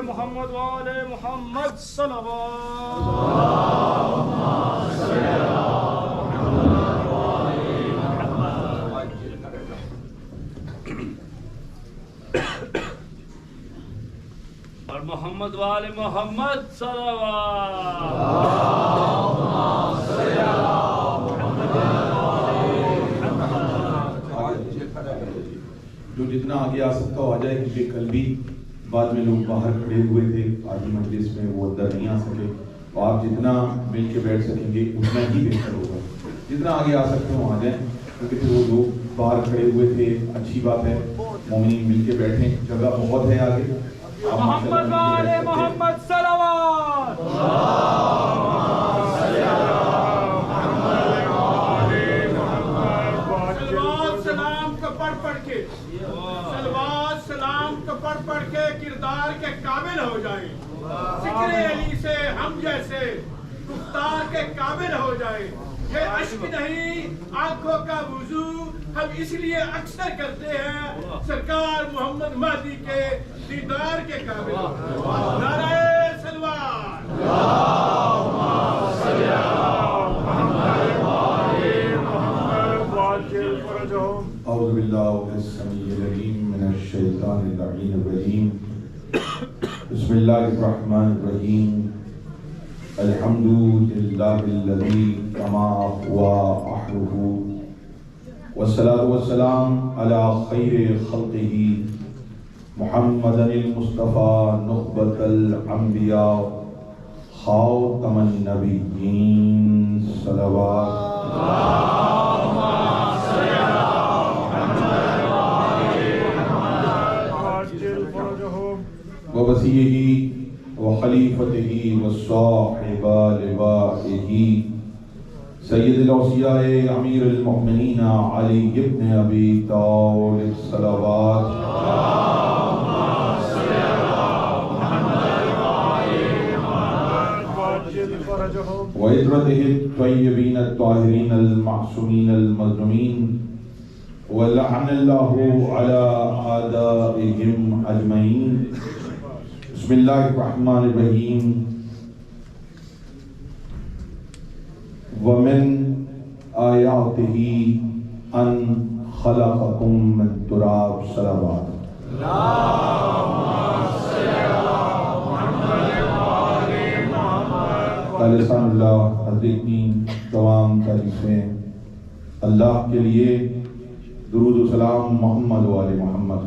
محمد وآل محمد صلوات اور محمد وآل محمد صلوات جو جتنا آگے آ سکتا ہو آ جائے، کیونکہ کل بھی بعد میں لوگ باہر کھڑے ہوئے تھے آج مجلس میں، وہ اندر نہیں آ سکے، تو آپ جتنا مل کے بیٹھ سکیں گے اتنا ہی بہتر ہوگا. جتنا آگے آ سکتے ہو آ جائیں، کیونکہ پھر وہ لوگ باہر کھڑے ہوئے تھے. اچھی بات ہے، مومنین مل کے بیٹھیں، جگہ بہت ہے آگے. محمد وآل محمد صلوات سلام کو پڑھ کے سلوات سلام کو پڑھ کے کردار کے قابل ہو جائیں، ذکر علی سے ہم جیسے گفتار کے قابل ہو جائیں. یہ اشک نہیں، آنکھوں کا وضو ہم اس لیے اکثر کرتے ہیں سرکار محمد مہدی کے دیدار کے قابل. نعرہ سلوات، اعوذ باللہ السمیع العلیم من الشیطان اللعین الرجیم. بسم اللہ الرحمن الرحیم. الحمد للہ الذی کما ہوا احرہ، والصلاة والسلام علی خیر خلقہ محمد المصطفى نخبۃ الانبیاء خاتم النبیین صلوات. ووصیہ وخلیفتہ وصاحب لوائہ سید الاوصیاء امیر المؤمنین علی ابن ابی طالب صلوات. وعطرتہ الطیبین الطاہرین المعصومین المظلومین، ولعن اللہ علی اعدائہم اجمعین. بسم اللہ الرحمن الرحیم. ومن آیاتہ ان خلقکم من تراب صلوات. لسان اللہ. حضرت اتنی تمام تعریفیں اللہ کے لیے. درود و سلام محمد و آل محمد.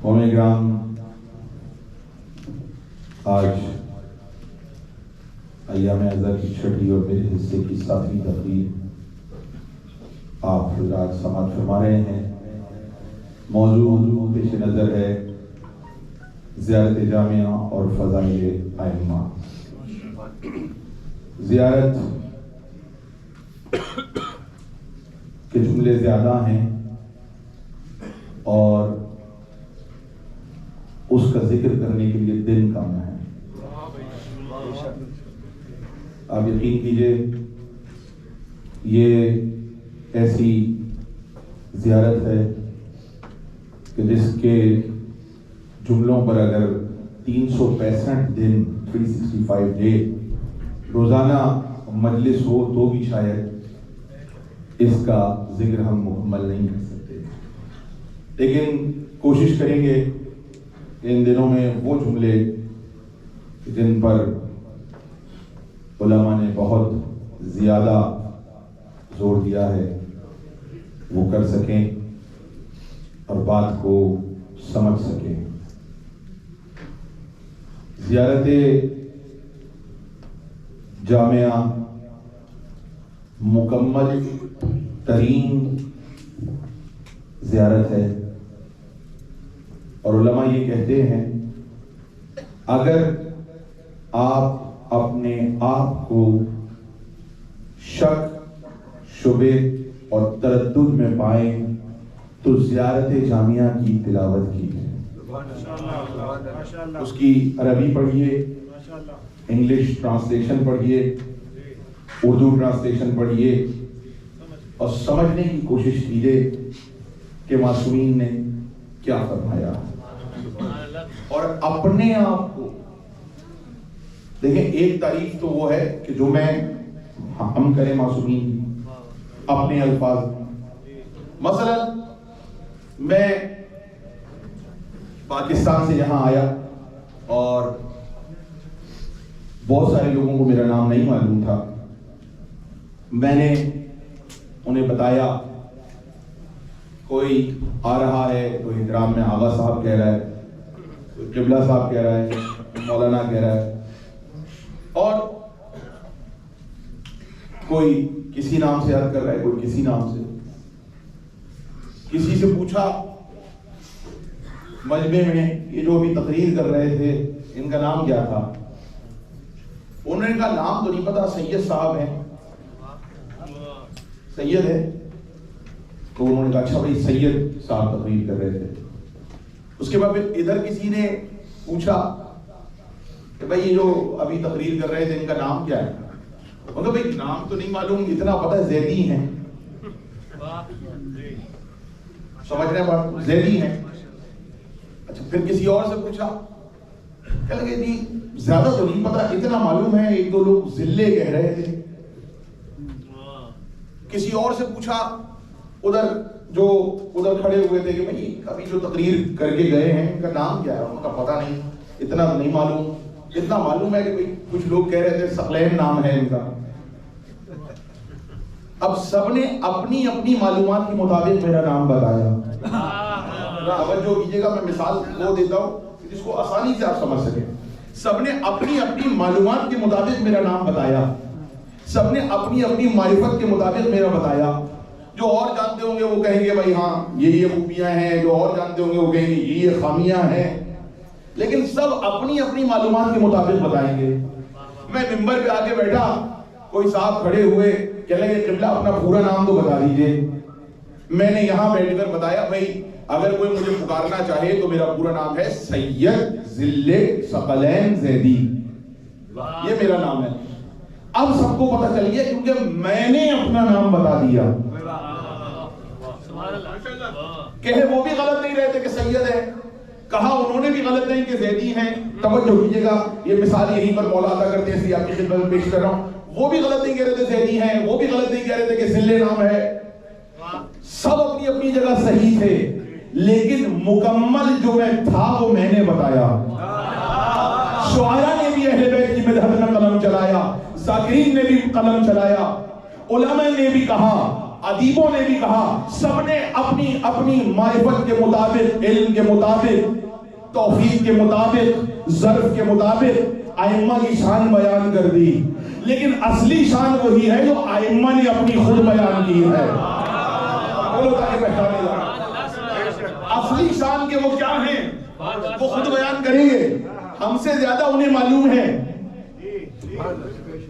قوم اکرام، آج ایام عزا کی چھٹی اور میرے حصے کی 7ویں تقریب آپ حضرات سماعت فرما رہے ہیں. موضوع پیش نظر ہے زیارت جامعہ اور فضائل ائمہ. زیارت کے جملے زیادہ ہیں اور اس کا ذکر کرنے کے لیے دن کم ہے. آپ یقین کیجئے یہ ایسی زیارت ہے کہ جس کے جملوں پر اگر 365 دن 365 ڈے روزانہ مجلس ہو تو بھی شاید اس کا ذکر ہم مکمل نہیں کر سکتے. لیکن کوشش کریں گے ان دنوں میں وہ جملے جن پر علماء نے بہت زیادہ زور دیا ہے وہ کر سکیں اور بات کو سمجھ سکیں. زیارت جامعہ مکمل ترین زیارت ہے اور علماء یہ کہتے ہیں اگر آپ اپنے آپ کو شک شبے اور تردد میں پائیں تو زیارت جامعہ کی تلاوت کی ہے. اس کی عربی پڑھیے، انگلش ٹرانسلیشن پڑھیے، اردو ٹرانسلیشن پڑھیے اور سمجھنے کی کوشش کیجیے کہ معصومین نے کیا فرمایا. اور اپنے آپ کو دیکھیں، ایک تعریف تو وہ ہے کہ جو ہم کریں معصومین اپنے الفاظ. مثلا میں پاکستان سے یہاں آیا اور بہت سارے لوگوں کو میرا نام نہیں معلوم تھا. میں نے انہیں بتایا، کوئی آ رہا ہے تو احترام میں آغا صاحب کہہ رہا ہے، کوئی قبلہ صاحب کہہ رہا ہے، مولانا کہہ رہا ہے، اور کوئی کسی نام سے یاد کر رہا ہے، کوئی کسی نام سے. کسی سے پوچھا مجمع میں، یہ جو ابھی تقریر کر رہے تھے ان کا نام کیا تھا؟ انہوں نے کہا نام تو نہیں پتا، سید صاحب ہیں، سید ہے. تو انہوں نے کہا اچھا بھائی سید صاحب تقریر کر رہے تھے. اس کے بعد ادھر کسی نے پوچھا کہ بھائی یہ جو ابھی تقریر کر رہے تھے ان کا نام کیا ہے؟ انہوں نے کہا بھائی نام تو نہیں معلوم، اتنا پتا ہے زیدی ہیں. سمجھ رہے ہیں، زیدی ہیں. اچھا پھر کسی اور سے پوچھا، کہہ لگے جی زیادہ تو نہیں پتا، اتنا معلوم ہے ایک دو لوگ ذلے کہہ رہے تھے. کسی اور سے پوچھا، ادھر کھڑے ہوئے تھے کہ بھائی ابھی جو تقریر کر کے گئے ہیں ان کا نام کیا ہے؟ ان کا پتہ نہیں، اتنا تو نہیں معلوم. اتنا معلوم ہے کہ بھائی کچھ لوگ کہہ رہے تھے ثقلین نام ہے ان کا. اب سب نے اپنی اپنی معلومات کے مطابق میرا نام بتایا. توجہ کیجیے گا، میں مثال وہ دیتا ہوں جس کو آسانی سے آپ سمجھ سکیں. سب نے اپنی اپنی معلومات کے مطابق میرا نام بتایا، سب نے اپنی اپنی معرفت کے مطابق میرا بتایا. جو اور جانتے ہوں گے وہ کہیں گے بھائی ہاں یہ خوبیاں ہیں، جو اور جانتے ہوں گے وہ کہیں گے یہ خامیاں ہیں، لیکن سب اپنی اپنی معلومات کے مطابق بتائیں گے. میں ممبر پہ آ کے بیٹھا، کوئی صاحب کھڑے ہوئے کہہ لگے قبلہ اپنا پورا نام تو بتا دیجئے. میں نے یہاں بیٹھ کر بتایا بھائی اگر کوئی مجھے پکارنا چاہے تو میرا پورا نام ہے سید ذلے ثقلین زیدی، یہ میرا نام ہے. اب سب کو پتہ چل گیا کیونکہ میں نے اپنا نام بتا دیا. کہے وہ بھی غلط نہیں رہتے کہ سید ہے، کہا انہوں نے بھی غلط نہیں کہ زیدی ہیں. توجہ کیجیے گا، یہ مثال یہیں پر مولا عطا کرتے ہیں اس لیے آپ کی خدمت میں پیش کر رہا ہوں. وہ بھی غلط نہیں کہہ رہے تھے زیدی ہیں، وہ بھی غلط نہیں کہہ رہے تھے کہ ذلے نام ہے. سب اپنی اپنی جگہ صحیح تھے، لیکن مکمل جو میں تھا وہ میں نے بتایا. شعراء نے بھی اہل بیت کی مدحت میں قلم چلایا، ذاکرین نے بھی قلم چلایا، علماء نے بھی کہا، ادیبوں نے بھی کہا. سب نے اپنی اپنی معرفت کے مطابق، علم کے مطابق، توفیق کے مطابق، ظرف کے مطابق ائمہ کی شان بیان کر دی. لیکن اصلی شان وہی ہے جو ائمہ نے اپنی خود بیان کی ہے. اصلی شان کے وہ کیا ہیں وہ خود بیان کریں گے. ہم سے زیادہ انہیں معلوم ہے،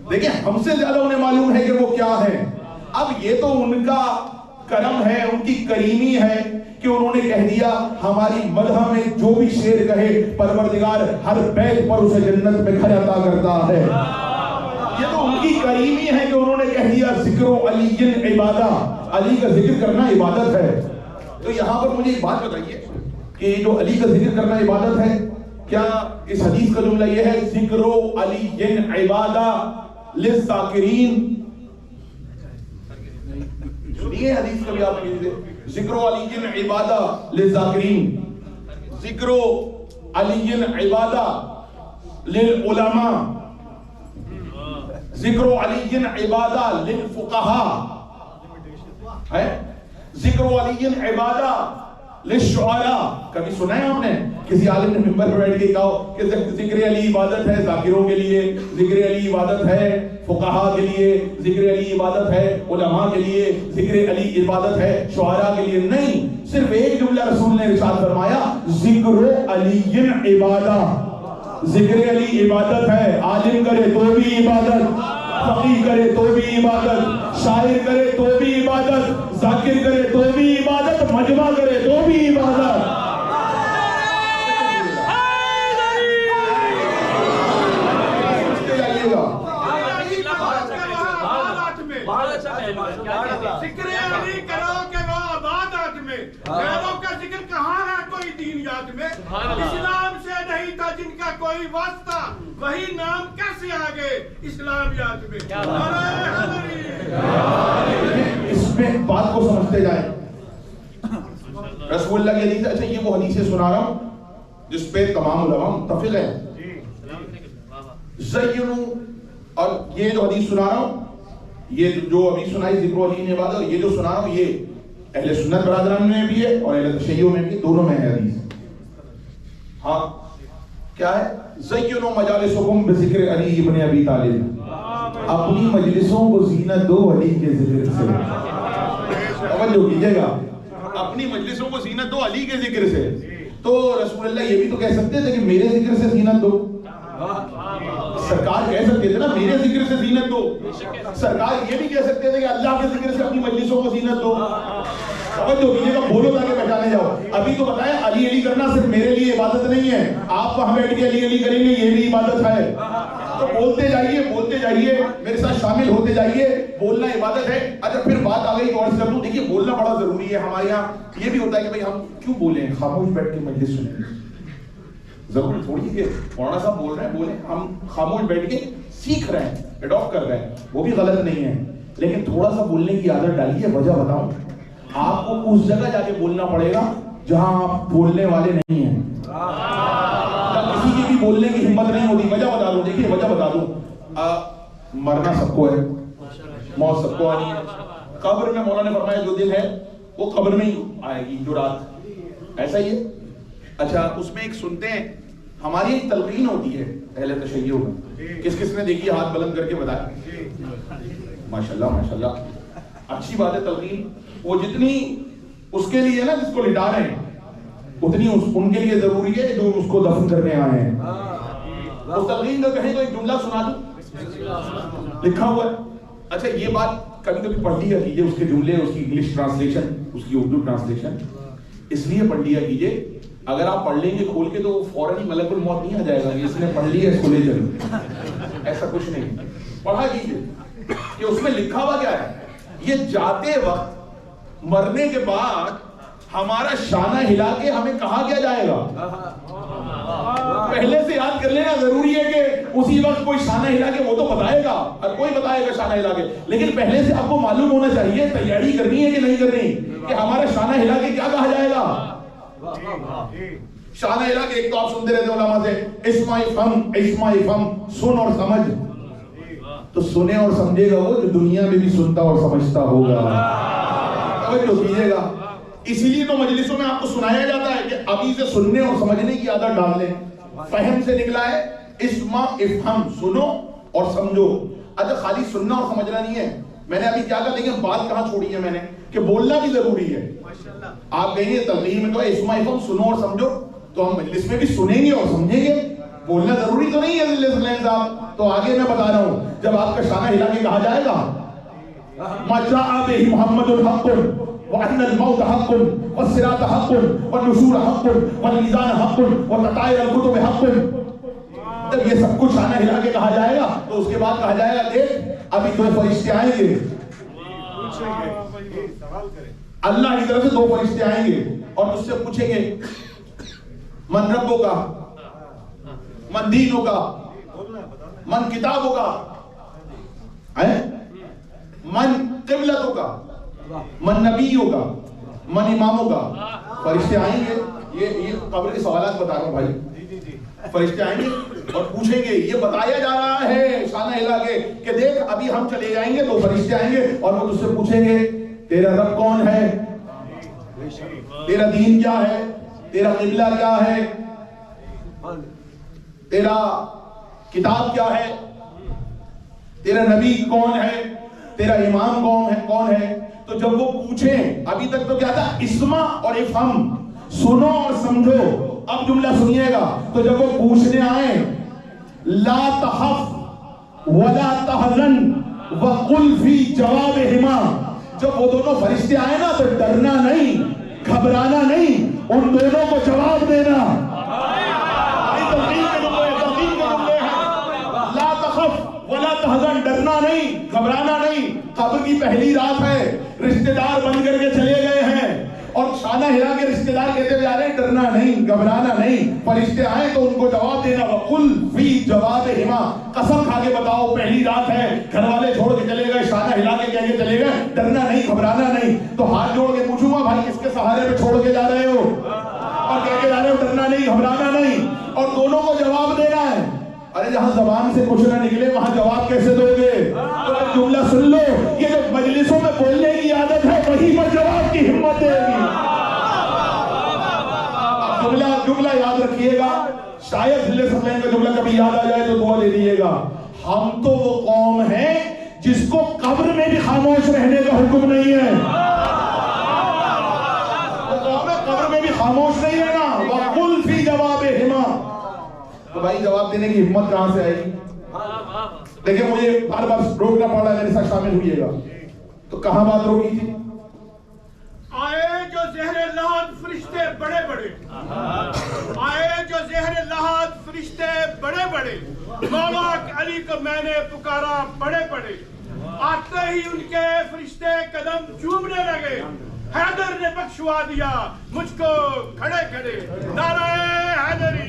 دیکھیں ہم سے زیادہ انہیں معلوم ہے کہ وہ کیا ہے. اب یہ تو ان کا کرم ہے، ان کی کریمی ہے کہ انہوں نے کہہ دیا ہماری مدح میں جو بھی شعر کہے پروردگار ہر بیت پر اسے جنت میں گھر عطا کرتا ہے. یہ تو ان کی کریمی ہے کہ انہوں نے کہہ دیا ذکر علی عبادہ، علی کا ذکر کرنا عبادت ہے. تو یہاں پر مجھے ایک بات بتائیے کہ جو علی کا ذکر کرنا عبادت ہے، کیا اس حدیث کا جملہ یہ ہے ذکر علی عبادہ للذاکرین؟ سنیے حدیث کبھی آپ نے ذکر علی عبادہ للذاکرین، ذکر علی عبادہ للعلماء، ذکر علی عبادہ للفقہاء، ہے ذکر علی عبادہ للشعراء. کبھی سنا ہے آپ نے کسی عالم نے ممبر پر بیٹھ کے کہا کہ ذکر علی عبادت ہے ذاکروں کے لیے، ذکر علی عبادت ہے فقہاء کے لیے، ذکر علی عبادت ہے علماء کے لیے، ذکر علی عبادت ہے شعراء کے لیے؟ نہیں، صرف ایک جملہ رسول نے ارشاد فرمایا ذکر علی عبادہ. ذکر علی عبادت ہے، عالم کرے تو بھی عبادت، فقیر کرے تو بھی عبادت، شاعر کرے تو بھی عبادت، ذاکر کرے تو بھی عبادت، مجمع کرے تو بھی عبادت۔ ذکر علی کرو کہ وہ آباد آج میں، غیروں کا ذکر کہاں ہے کوئی دین یاد میں، اسلام سے نہیں تھا جن کا کوئی واسطہ، وہی نام کیسے آگے اسلام یاد میں۔ اس میں بات کو سمجھتے جائیں، رسول اللہ کی حدیث، اچھا یہ وہ حدیثیں سنا رہا ہوں جس پہ تمام علماء متفق ہیں، زینو، اور یہ جو حدیث سنا رہا ہوں، یہ جو ابھی سنائی ذکر علی نے بات، یہ جو سنا رہا ہوں یہ اہل سنت برادران میں بھی ہے اور اہل تشیع میں بھی، دونوں میں ہے حدیث۔ ہاں کیا ہے؟ زینو مجالسکم بذکر علی ابن ابی طالب، اپنی مجلسوں کو زینت دو علی کے ذکر سے۔ توجہ کیجئے گا، اپنی مجلسوں کو زینت دو علی کے ذکر سے۔ تو رسول اللہ یہ بھی تو کہہ سکتے تھے کہ میرے ذکر سے زینت دو، سرکار کہہ سکتے تھے نا میرے ذکر سے زینت دو، سرکار یہ بھی کہہ سکتے تھے کہ اللہ کے ذکر سے اپنی مجلسوں کو زینت دو۔ توجہ کیجئے گا، بولو تاکہ پہچانے جاؤ۔ ابھی تو بتائیں علی علی کرنا صرف میرے لیے عبادت نہیں ہے، آپ وہاں بیٹھ کے علی علی کریں گے یہ بھی عبادت ہے۔ تو بولتے جائیے میرے ساتھ شامل ہوتے جائیے، بولنا عبادت ہے۔ اچھا پھر بات آ گئی غور سے کر لوں، دیکھیے بولنا بڑا ضروری ہے۔ ہمارے یہاں یہ بھی ہوتا ہے کہ بھائی ہم کیوں بولیں، خاموش بیٹھ کے مجلس سنیں، ضروری تھوڑی کہ مولانا صاحب بول رہے ہیں بولیں، ہم خاموش بیٹھ کے سیکھ رہے ہیں، اڈاپٹ کر رہے ہیں، وہ بھی غلط نہیں ہے، لیکن تھوڑا سا بولنے کی عادت ڈالیے۔ وجہ بتاؤں، آپ کو اس جگہ جا کے بولنا پڑے گا جہاں آپ بولنے والے نہیں ہیں، کسی کی بھی بولنے کی ہمت نہیں ہوتی۔ وجہ بتا دوں، دیکھیے وجہ بتا دوں، مرنا سب کو ہے، موت سب کو آنی ہے، قبر میں مولانا نے فرمایا جو دن ہے وہ قبر میں ہی آئے گی، جو رات، ایسا ہی ہے۔ اچھا اس میں ایک سنتے ہیں، ہماری ایک تلقین ہوتی ہے اہل تشیع میں، کس نے دیکھی ہاتھ بلند کر کے بتایا؟ ماشاءاللہ ماشاءاللہ، اچھی بات ہے تلقین، وہ جتنی اس کے لیے نا جس کو لٹا رہے ہیں اتنی ان کے لیے ضروری ہے جو اس کو دفن کرنے آئے ہیں۔ اس تلقین کا کہیں تو ایک جملہ سنا دوں، لکھا ہوا ہے۔ اچھا یہ بات کبھی کبھی پڑھ لیا کیجئے، اس کے جملے، اس کی انگلش ٹرانسلیشن، اس کی اردو ٹرانسلیشن، اس لیے پڑھ لیا کیجئے، اگر آپ پڑھ لیں گے کھول کے تو فوراً ہی ملک الموت نہیں آ جائے گا اس نے پڑھ لیا اس کو لے چلو، ایسا کچھ نہیں، پڑھا کیجئے کہ اس میں لکھا ہوا کیا ہے۔ یہ جاتے وقت مرنے کے بعد ہمارا شانہ ہلا کے ہمیں کہا کیا جائے گا، پہلے سے یاد کر لینا ضروری ہے کہ اسی وقت کوئی شانہ ہلا کے وہ تو بتائے گا، ہر کوئی بتائے گا شانہ ہلا کے، لیکن پہلے سے آپ کو معلوم ہونا چاہیے، تیاری کرنی ہے کہ نہیں کرنی، کہ ہمارا شانہ ہلا کے کیا کہا جائے گا۔ شانہ ہلا کے ایک تو آپ سنتے رہتے علماء سے، اسماء فم، سن اور سمجھ، تو سنے اور سمجھے گا وہ جو دنیا میں بھی سنتا اور سمجھتا ہوگا۔ توجہ کیجئے گا، اسی لیے تو مجلسوں میں آپ کو سنایا جاتا ہے کہ ابھی سے سننے اور سمجھنے کی عادت ڈال لیں۔ فہم سے نکلا ہے، اسمع افہم، سنو اور سمجھو۔ اچھا خالی سننا اور سمجھنا نہیں ہے، میں نے ابھی کیا کہا، لیکن بات کہاں چھوڑی ہے میں نے، کہ بولنا بھی ضروری ہے۔ آپ کہیں گے تلقین میں تو اسمع افہم، سنو اور سمجھو، تو ہم مجلس میں بھی سنیں گے اور سمجھیں گے، بولنا ضروری تو نہیں ہے ذلِ سلیم صاحب۔ تو آگے میں بتا رہا ہوں، جب آپ کا شانہ ہلا کے کہا جائے گا ما جاء به محمد حق وان الموت حق والصراط حق والنشور حق والميزان حق وتطاير الكتب حق، جب یہ سب کچھ شانہ ہلا کے کہا جائے گا تو اس کے بعد کہا جائے گا دیکھ ابھی دو فرشتے آئیں گے، اللہ کی طرف سے دو فرشتے آئیں گے اور اس سے پوچھیں گے من ربوں کا، من دینوں کا، من کتابوں کا، من قبلتوں کا، من نبیوں کا، من اماموں کا۔ فرشتے آئیں گے، یہ قبر کے سوالات بتا رہا ہوں بھائی، فرشتے آئیں گے اور پوچھیں گے، یہ بتایا جا رہا ہے شانہ ہلا کے کہ دیکھ ابھی ہم چلے جائیں گے، تو فرشتے آئیں گے اور وہ تجھ سے پوچھیں گے تیرا رب کون ہے، تیرا دین کیا ہے، تیرا قبلہ کیا ہے، تیرا کتاب کیا ہے، تیرا نبی کون ہے، تیرا امام کون ہے۔ تو جب وہ پوچھیں، ابھی تک تو کیا تھا، اسمع اور افہم، سنو اور سمجھو، اب جملہ سنیے گا، تو جب وہ پوچھنے آئیں لا تخف، ولا تحزن وقل فی جوابہما، جب وہ دونوں فرشتے آئے نا تو ڈرنا نہیں، گھبرانا نہیں، ان دونوں کو جواب دینا۔ لا تخف ولا تحزن، ڈرنا نہیں، گھبرانا نہیں۔ قبر کی پہلی رات ہے، رشتہ دار بند کر کے چلے گئے ہیں، اور شانہ ہلا کے رشتہ دار کہتے جا رہے ہیں ڈرنا نہیں، گھبرانا نہیں، فرشتے آئے تو ان کو جواب دینا۔ وَقُلْ فِي جَوَابِهِمَا، قسم کھا کے بتاؤ پہلی رات ہے، گھر والے چھوڑ کے چلے گئے، شانہ ہلا کے کہہ کے چلے گئے، ڈرنا نہیں، گھبرانا نہیں، تو ہاتھ جوڑ کے پوچھوں گا بھائی کس کے سہارے پہ چھوڑ کے جا رہے ہو؟ اور کہہ کے جا رہے ہو ڈرنا نہیں، گھبرانا نہیں، اور دونوں کو جواب دینا ہے۔ ارے جہاں زبان سے کچھ نہ نکلے وہاں جواب کیسے دو گے؟ تو ایک جملہ سن لو، یہ جو مجلسوں میں بولنے کی عادت ہے وہی پر جواب کی ہمت دے گی۔ جملہ یاد رکھیے گا، شاید صلی اللہ علیہ وسلم کا جملہ کبھی یاد آ جائے تو دعا دے دیجیے گا۔ ہم تو وہ قوم ہیں جس کو قبر میں بھی خاموش رہنے کا حکم نہیں ہے۔ وہ قوم ہے قبر میں بھی خاموش نہیں رہنا۔ وَقُلْ فِي جَوَابِهِمَا، تو بھائی جواب دینے کی ہمت کہاں سے آئے گی؟ دیکھیں مجھے بار بار روکنا پڑ رہا ہے، میرے ساتھ شامل ہوئیے گا۔ تو کہاں بات روکی تھی؟ آئے جو زہر لحد فرشتے بڑے بڑے، آئے جو زہر لحد فرشتے بڑے بڑے، مولا علی کو میں نے پکارا بڑے بڑے، آتے ہی ان کے فرشتے قدم چومنے لگے، حیدر نے بخشوا دیا مجھ کو کھڑے کھڑے، نعرہ حیدری۔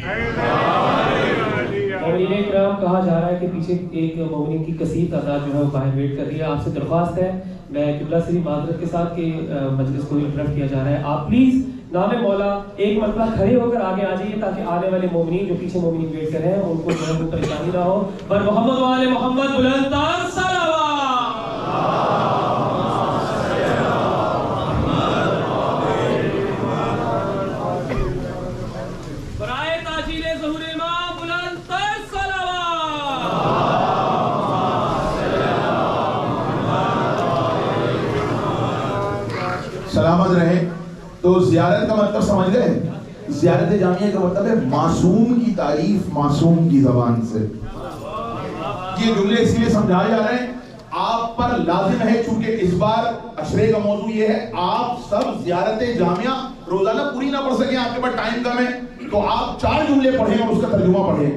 مومنین اکرام، کہا جا رہا ہے کہ پیچھے ایک مومنین کی کثیر تعداد جو ہے وہ باہر ویٹ کر رہی ہے۔ آپ سے درخواست ہے، میں قبلہ سے بھی معذرت کے ساتھ کہ مجلس کو انٹرپٹ کیا جا رہا ہے، آپ پلیز نام مولا ایک مرتبہ کھڑے ہو کر آگے آ جائیے تاکہ آنے والے مومنین جو پیچھے مومنین ویٹ کر رہے ہیں ان کو جو ہے کوئی پریشانی نہ ہو۔ پر محمد و آل محمد بلند تر صلوات۔ برائے تاجیل ظہور امام بلند تر صلوات۔ سلامت رہے۔ تو زیارت کا مطلب سمجھ گئے؟ زیارت جامعہ کا مطلب ہے معصوم کی تعریف معصوم کی زبان سے۔ یہ جملے اس لیے سمجھائے جا رہے ہیں، آپ پر لازم ہے، چونکہ اس بار عشرے کا موضوع یہ ہے، آپ سب زیارت جامعہ روزانہ پوری نہ پڑھ سکیں، آپ کے پاس ٹائم کم ہے، تو آپ 4 جملے پڑھیں اور اس کا ترجمہ پڑھیں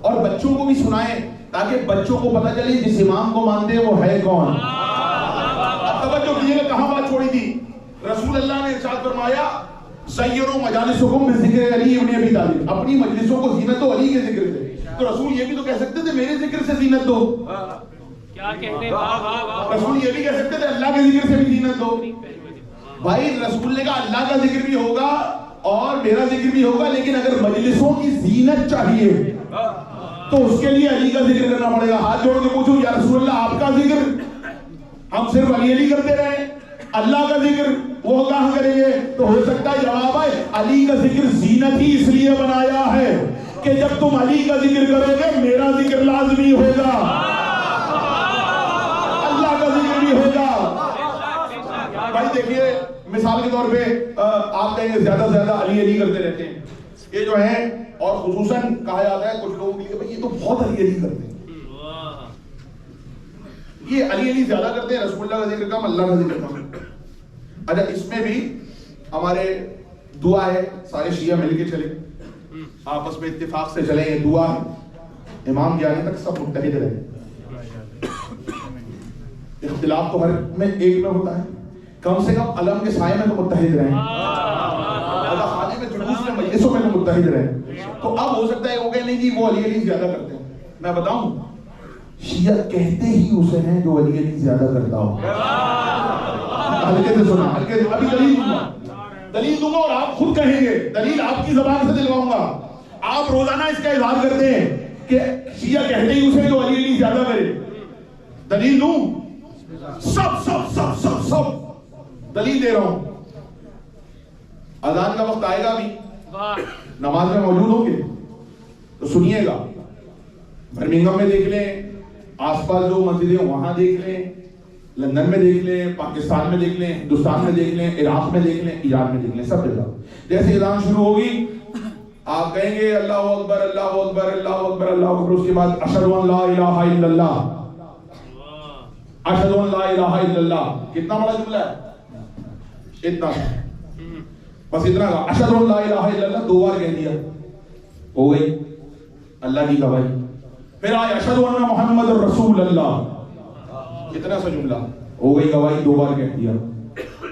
اور بچوں کو بھی سنائیں تاکہ بچوں کو پتہ چلے جس امام کو مانتے ہیں وہ ہے کون۔ اب توجہ کیجیے گا کہاں بات چھوڑی تھی۔ رسول اللہ نے ارشاد فرمایا سیروا مجالسکم بذکر علی ابن ابی طالب، اپنی مجلسوں کو زینت دو علی کے ذکر سے۔ تو رسول یہ بھی تو کہہ سکتے تھے میرے ذکر سے زینت دو، کیا کہنے، واہ واہ واہ۔ رسول یہ بھی کہہ سکتے تھے اللہ کے ذکر سے بھی زینت دو۔ بھائی رسول نے کہا اللہ کا ذکر بھی ہوگا اور میرا ذکر بھی ہوگا، لیکن اگر مجلسوں کی زینت چاہیے تو اس کے لیے علی کا ذکر کرنا پڑے گا۔ ہاتھ جوڑ کے پوچھو یا رسول اللہ آپ کا ذکر ہم صرف علی علی کرتے رہے، اللہ کا ذکر وہ کہاں کریں گے؟ تو ہو سکتا ہے جواب ہے علی کا ذکر زینت ہی اس لیے بنایا ہے کہ جب تم علی کا ذکر کرو گے میرا ذکر لازمی ہوگا، اللہ کا ذکر بھی ہوگا۔ بھائی دیکھیے مثال کے طور پہ آپ کہیں گے زیادہ سے زیادہ علی علی کرتے رہتے ہیں، یہ جو ہیں، اور خصوصاً کہا جاتا ہے کچھ لوگوں کے لیے بھائی یہ تو بہت علی علی کرتے ہیں، یہ علی علی زیادہ کرتے ہیں، رسول اللہ کا ذکر کم، اللہ کا ذکر کم۔ اچھا اس میں بھی ہمارے دعا ہے سارے شیعہ مل کے چلیں، آپس میں اتفاق سے چلیں، یہ دعا ہے امام کے آنے تک سب متحد رہیں۔ اختلاف تو ہر میں ایک میں ہوتا ہے، کم سے کم علم کے سائے میں تو متحد رہیں، اللہ خانے میں جلوس میں مجلسوں میں تو متحد رہیں۔ تو اب ہو سکتا ہے وہ کہیں نہیں جی وہ علی علی زیادہ کرتے ہیں، میں بتاؤں شیعہ کہتے ہی اسے ہیں جو علی علی زیادہ کرتا ہو۔ ہلکے سے سنا، ہلکے سے، ابھی دلیل دوں گا اور آپ خود کہیں گے، دلیل آپ کی زبان سے دلواؤں گا۔ آپ روزانہ اس کا اظہار کرتے ہیں کہ شیعہ کہتے ہی اسے جو علی علی زیادہ کرے، دلیل دوں؟ سب سب سب سب سب دلیل دے رہا ہوں۔ اذان کا وقت آئے گا بھی، نماز میں موجود ہوں گے تو سنیے گا، برمنگھم میں دیکھ لیں، آس پاس جو مسجدیں وہاں دیکھ لیں، لندن میں دیکھ لیں، پاکستان میں دیکھ لیں، ہندوستان میں دیکھ لیں، عراق میں دیکھ لیں، ایران میں دیکھ لیں، سب جگہ جیسے اذان شروع ہوگی آپ کہیں گے اللہ اکبر اللہ اکبر اللہ اکبر اللہ اکبر، اس کے بعد اشہد ان لا الہ الا اللہ، اشہد ان لا الہ الا اللہ. کتنا بڑا جملہ ہے؟ اتنا بس اتنا کا اشہد ان لا الہ الا اللہ 2 بار کہہ دیا، ہو گئی اللہ کی گواہی. پھر آئے اشہد ان محمد رسول اللہ، کتنا سا جملہ، ہو گئی گواہی 2 بار کہہ دیا.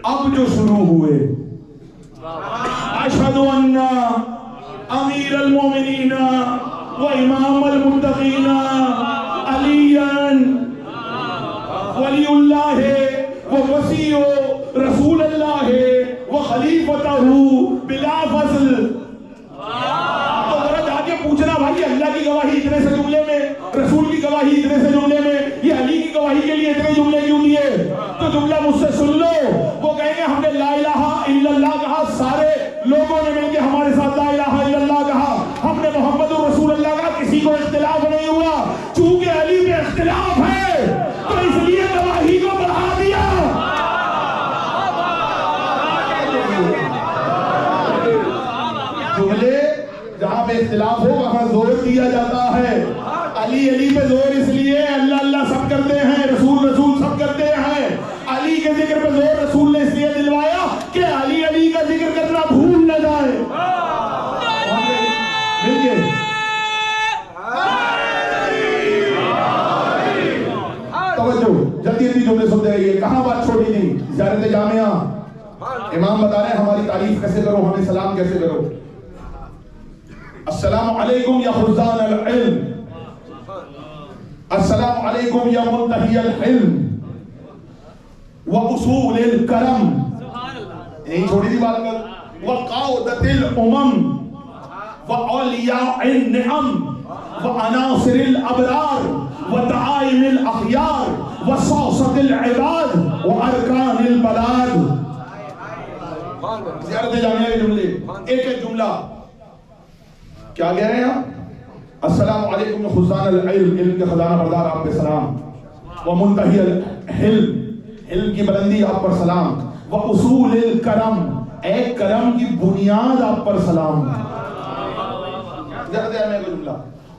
اب جو شروع ہوئے اشہد ان امیر المومنین و امام المتقین علی ولی اللہ و وسیع رسول اللہ و خلیفتہ بلا فضل. تو ذرا جا کے پوچھنا بھائی اللہ کی گواہی اتنے سے جملے میں، رسول کی گواہی اتنے سے جملے میں، یہ علی کی گواہی کے لیے اتنے جملے کیوں لیے؟ تو جملہ مجھ سے سن لو. وہ کہیں گے ہم نے لا الہ الا اللہ کہا، سارے لوگوں نے مل کے ہمارے ساتھ لا الہ الا اللہ کہا، ہم نے محمد رسول اللہ کہا، کسی کو اختلاف نہیں ہوا. چونکہ علی میں اختلاف ہے تو اس لیے گواہی کو بڑھا دیا. جملے جہاں پہ اختلاف ہو وہاں زور دیا جاتا ہے. علی علی پہ زور اس لیے، اللہ اللہ سب کرتے ہیں، رسول رسول سب کرتے ہیں. علی کے ذکر پہ زور رسول نے اس لیے دلوایا کہ علی علی کا ذکر کرنا بھول نہ جائے. مل کے توجہ، جلدی جلدی جملے سنتے رہیے. کہاں بات چھوڑی تھی؟ زیارت جامعہ. امام بتا رہے ہیں ہماری تعریف کیسے کرو، ہمیں سلام کیسے کرو. السلام علیکم یا خزان العلم، السلام علیکم یا منتہی الحلم واصول الکرم. یہی چھوڑی تھی بات کر. وقاودت الامم واولیاء النعم وعناصر الابرار ودعائم الاخیار وصوصة العباد وارکان البلاد. زیارت جامعہ کے جملے ایک ایک جملہ کیا کہہ رہے ہیں آپ؟ السلام علیکم خزان العلم، علم کے خزانہ بردار آپ پہ سلام. ومنتہی الحلم، علم کی بلندی آپ پر سلام. واصول الکرم، اے کرم کی بنیاد آپ پر سلام. زیادہ میں کو جملہ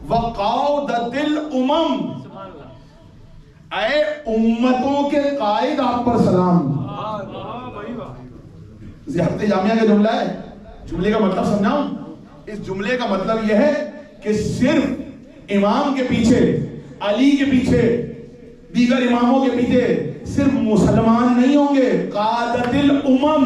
وقاودت الامم، اے امتوں کے قائد آپ پر سلام. زیارت جامعہ کا جملہ ہے. جملے کا مطلب سمجھاؤں؟ اس جملے کا مطلب یہ ہے کہ صرف امام کے پیچھے، علی کے پیچھے، دیگر اماموں کے پیچھے صرف مسلمان نہیں ہوں گے. قادت الامم،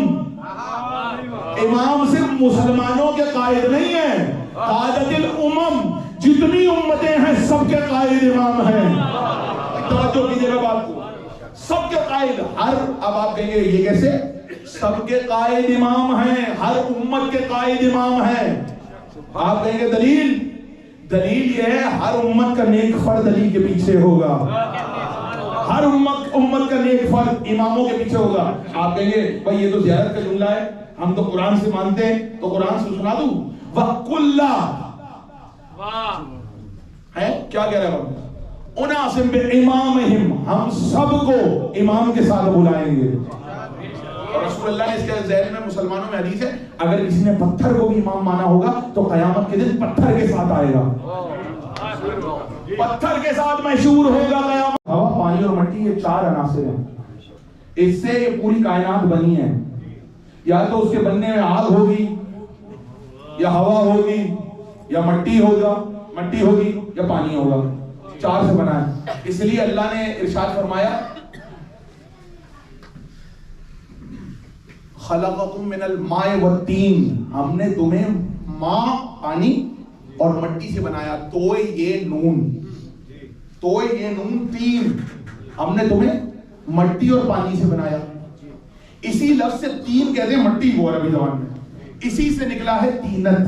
امام صرف مسلمانوں کے قائد نہیں ہیں. قادت الامم، جتنی امتیں ہیں سب کے قائد امام ہیں. توجہ کیجیے گا بات کو، سب کے قائد. ہر اب آپ کہیں گے یہ کیسے؟ سب کے قائد امام ہیں، ہر امت کے قائد امام ہیں. آپ کہیں گے دلیل؟ دلیل یہ ہے ہر امت کا نیک فرد علی کے پیچھے ہوگا، ہر امت کا نیک فرد اماموں کے پیچھے ہوگا. آپ کہیں گے بھائی یہ تو زیارت کا جملہ ہے، ہم تو قرآن سے مانتے ہیں، تو قرآن سے سنا دوں. وَقُلَّا ہے کیا کہہ رہے ہیں؟ اُنَاسِمْ بِإِمَامِهِمْ، ہم سب کو امام کے ساتھ بلائیں گے. رسول اللہ نے اس کے ذہن میں مسلمانوں میں حدیث ہے اگر کسی نے پتھر کو بھی امام مانا ہوگا تو قیامت کے دن پتھر کے ساتھ آئے گا، پتھر کے ساتھ مشہور ہوگا قیامت. ہوا، پانی اور مٹی یہ 4 عناصر ہیں. اس سے یہ پوری کائنات بنی ہے. یا تو اس کے بننے میں آگ ہوگی، یا ہوا ہوگی، یا مٹی ہوگی یا پانی ہوگا. 4 سے بنا ہے. اس لیے اللہ نے ارشاد فرمایا خلقکم من الماء والطین، ہم نے تمہیں ماء پانی اور مٹی سے بنایا. تو یہ نون تین، ہم نے تمہیں مٹی اور پانی سے بنایا. اسی لفظ سے تین کہتے ہیں مٹی کو عربی زبان میں. اسی سے نکلا ہے تینت.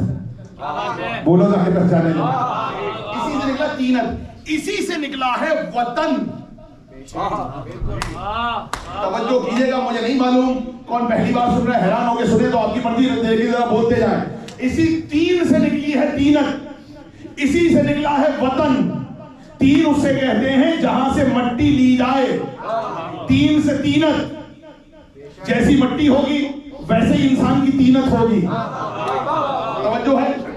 بولو تاکہ پہچانے لیں. اسی سے نکلا تینت، اسی سے نکلا ہے وطن. توجہ کیجیے گا، مجھے نہیں معلوم کون پہلی بار سن رہا ہے، حیران ہو کے سنے تو آپ کی مرضی دیکھیے، ذرا بولتے جائیں. اسی تین سے نکلی ہے تینت، اسی سے نکلا ہے وطن. تین اسے کہتے ہیں جہاں سے مٹی لی جائے. تین سے تینت، جیسی مٹی ہوگی ویسے ہی انسان کی تینت ہوگی. توجہ ہے.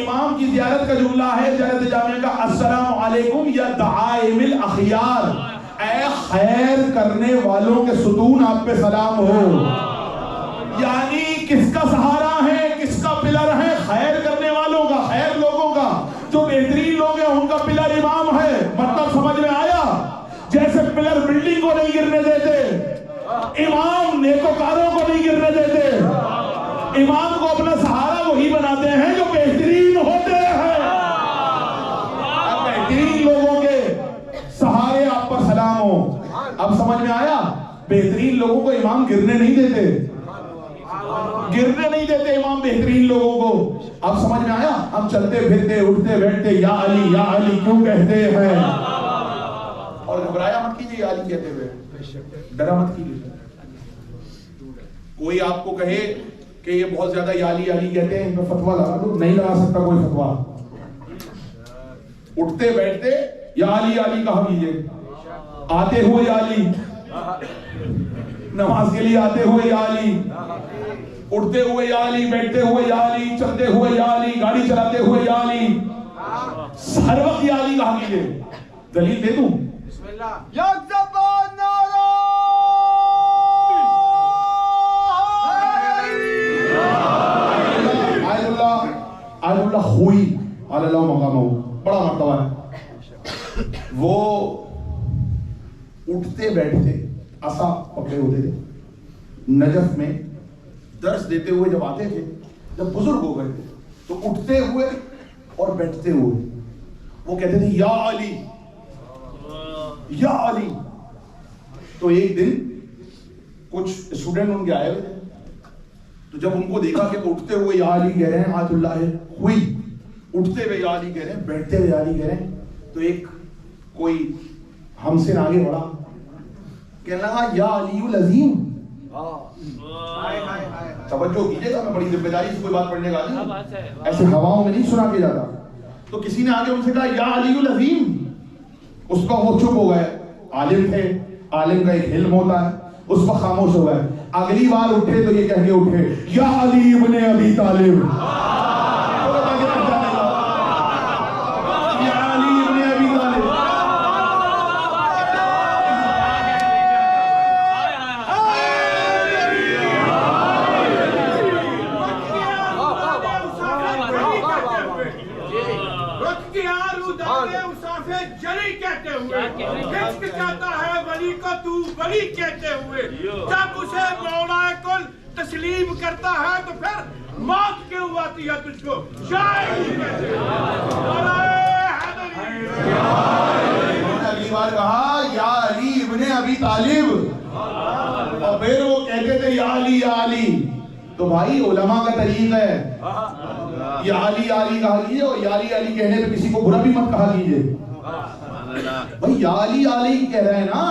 امام کی زیارت کا جملہ ہے زیارت جامعہ کا، السلام علیکم یا دعائم الاخیار، اے خیر کرنے والوں کے ستون آپ پہ سلام ہو. یعنی کس کا سہارا ہے، کس کا پلر ہے؟ خیر کرنے والوں کا، خیر لوگوں کا، جو بہترین لوگ ہیں ان کا پلر امام ہے. مطلب سمجھ میں آیا؟ جیسے پلر بلڈنگ کو نہیں گرنے دیتے، امام نیکوکاروں کو نہیں گرنے دیتے. امام کو اپنا سہارا وہی بناتے ہیں جو بہترین ہوتے ہیں. بہترین لوگوں کے سہارے آپ پر سلام ہو. اب سمجھ میں آیا؟ بہترین لوگوں کو امام گرنے نہیں دیتے، گرنے نہیں دیتے امام بہترین لوگوں کو. اب سمجھ میں آیا؟ ہم چلتے پھرتے اٹھتے بیٹھتے یا علی کیوں کہتے ہیں؟ اور گھبرایا مت کیجیے یا علی کہتے ہوئے، ڈرا مت کیجیے. کوئی آپ کو کہے کہ یہ بہت زیادہ یا علی کہتے ہیں، ان پہ فتوا لگا دو، نہیں لگا سکتا کوئی فتوا. اٹھتے بیٹھتے یا علی کہا کیجیے، آتے ہوئے یا علی، نماز کے لیے آتے ہوئے یا علی، اٹھتے ہوئے یا علی، بیٹھتے ہوئے یا علی، چلتے ہوئے یا علی، گاڑی چلاتے ہوئے یا علی، ہر وقت یا علی کہا کیجیے. دلیل دے دوں؟ آیت اللہ خوئی علی اللہ مقامہ، بڑا مرتبہ ہے. وہ اٹھتے بیٹھتے عصا پکڑے ہوتے تھے. نجف میں درس دیتے ہوئے جب آتے تھے، جب بزرگ ہو گئے تو اٹھتے ہوئے اور بیٹھتے ہوئے وہ کہتے تھے یا علی یا علی. تو ایک دن کچھ اسٹوڈنٹ ان کے آئے ہوئے تھے، تو جب ان کو دیکھا کہ وہ اٹھتے ہوئے یا علی کہہ رہے ہیں، آیت اللہ ہوئی، اٹھتے ہوئے یا علی کہہ رہے ہیں، بیٹھتے ہوئے یا علی کہہ رہے ہیں، تو ایک کوئی ہم سے آگے بڑھا کہنے لگا یا علی العظیم. توجہ کیجیے گا، میں بڑی ذمہ داری سے کوئی بات پڑھنے کا نہیں، ایسے ہواؤں میں نہیں سنا کے جاتا. تو کسی نے آگے ان سے کہا یا علی العظیم، اس کا وہ چپ ہو گئے. عالم تھے، عالم کا ایک علم ہوتا ہے، اس وقت خاموش ہو گئے. اگلی بار اٹھے تو یہ کہہ کے اٹھے یا علی ابن ابی طالب. کہتے ہوئے جب اسے مولا کل تسلیم کرتا ہے تو پھر موت کیوں آتی ہے تجھ کو؟ اگلی بار کہا یا علی ابن ابی طالب، اور پھر وہ کہتے تھے یا علی. تو بھائی علماء کا طریق ہے، یا علی کہا کیجیے، اور یا علی کہنے پہ کسی کو برا بھی مت کہا کیجیے. بھائی یا علی کہہ رہا ہے نا،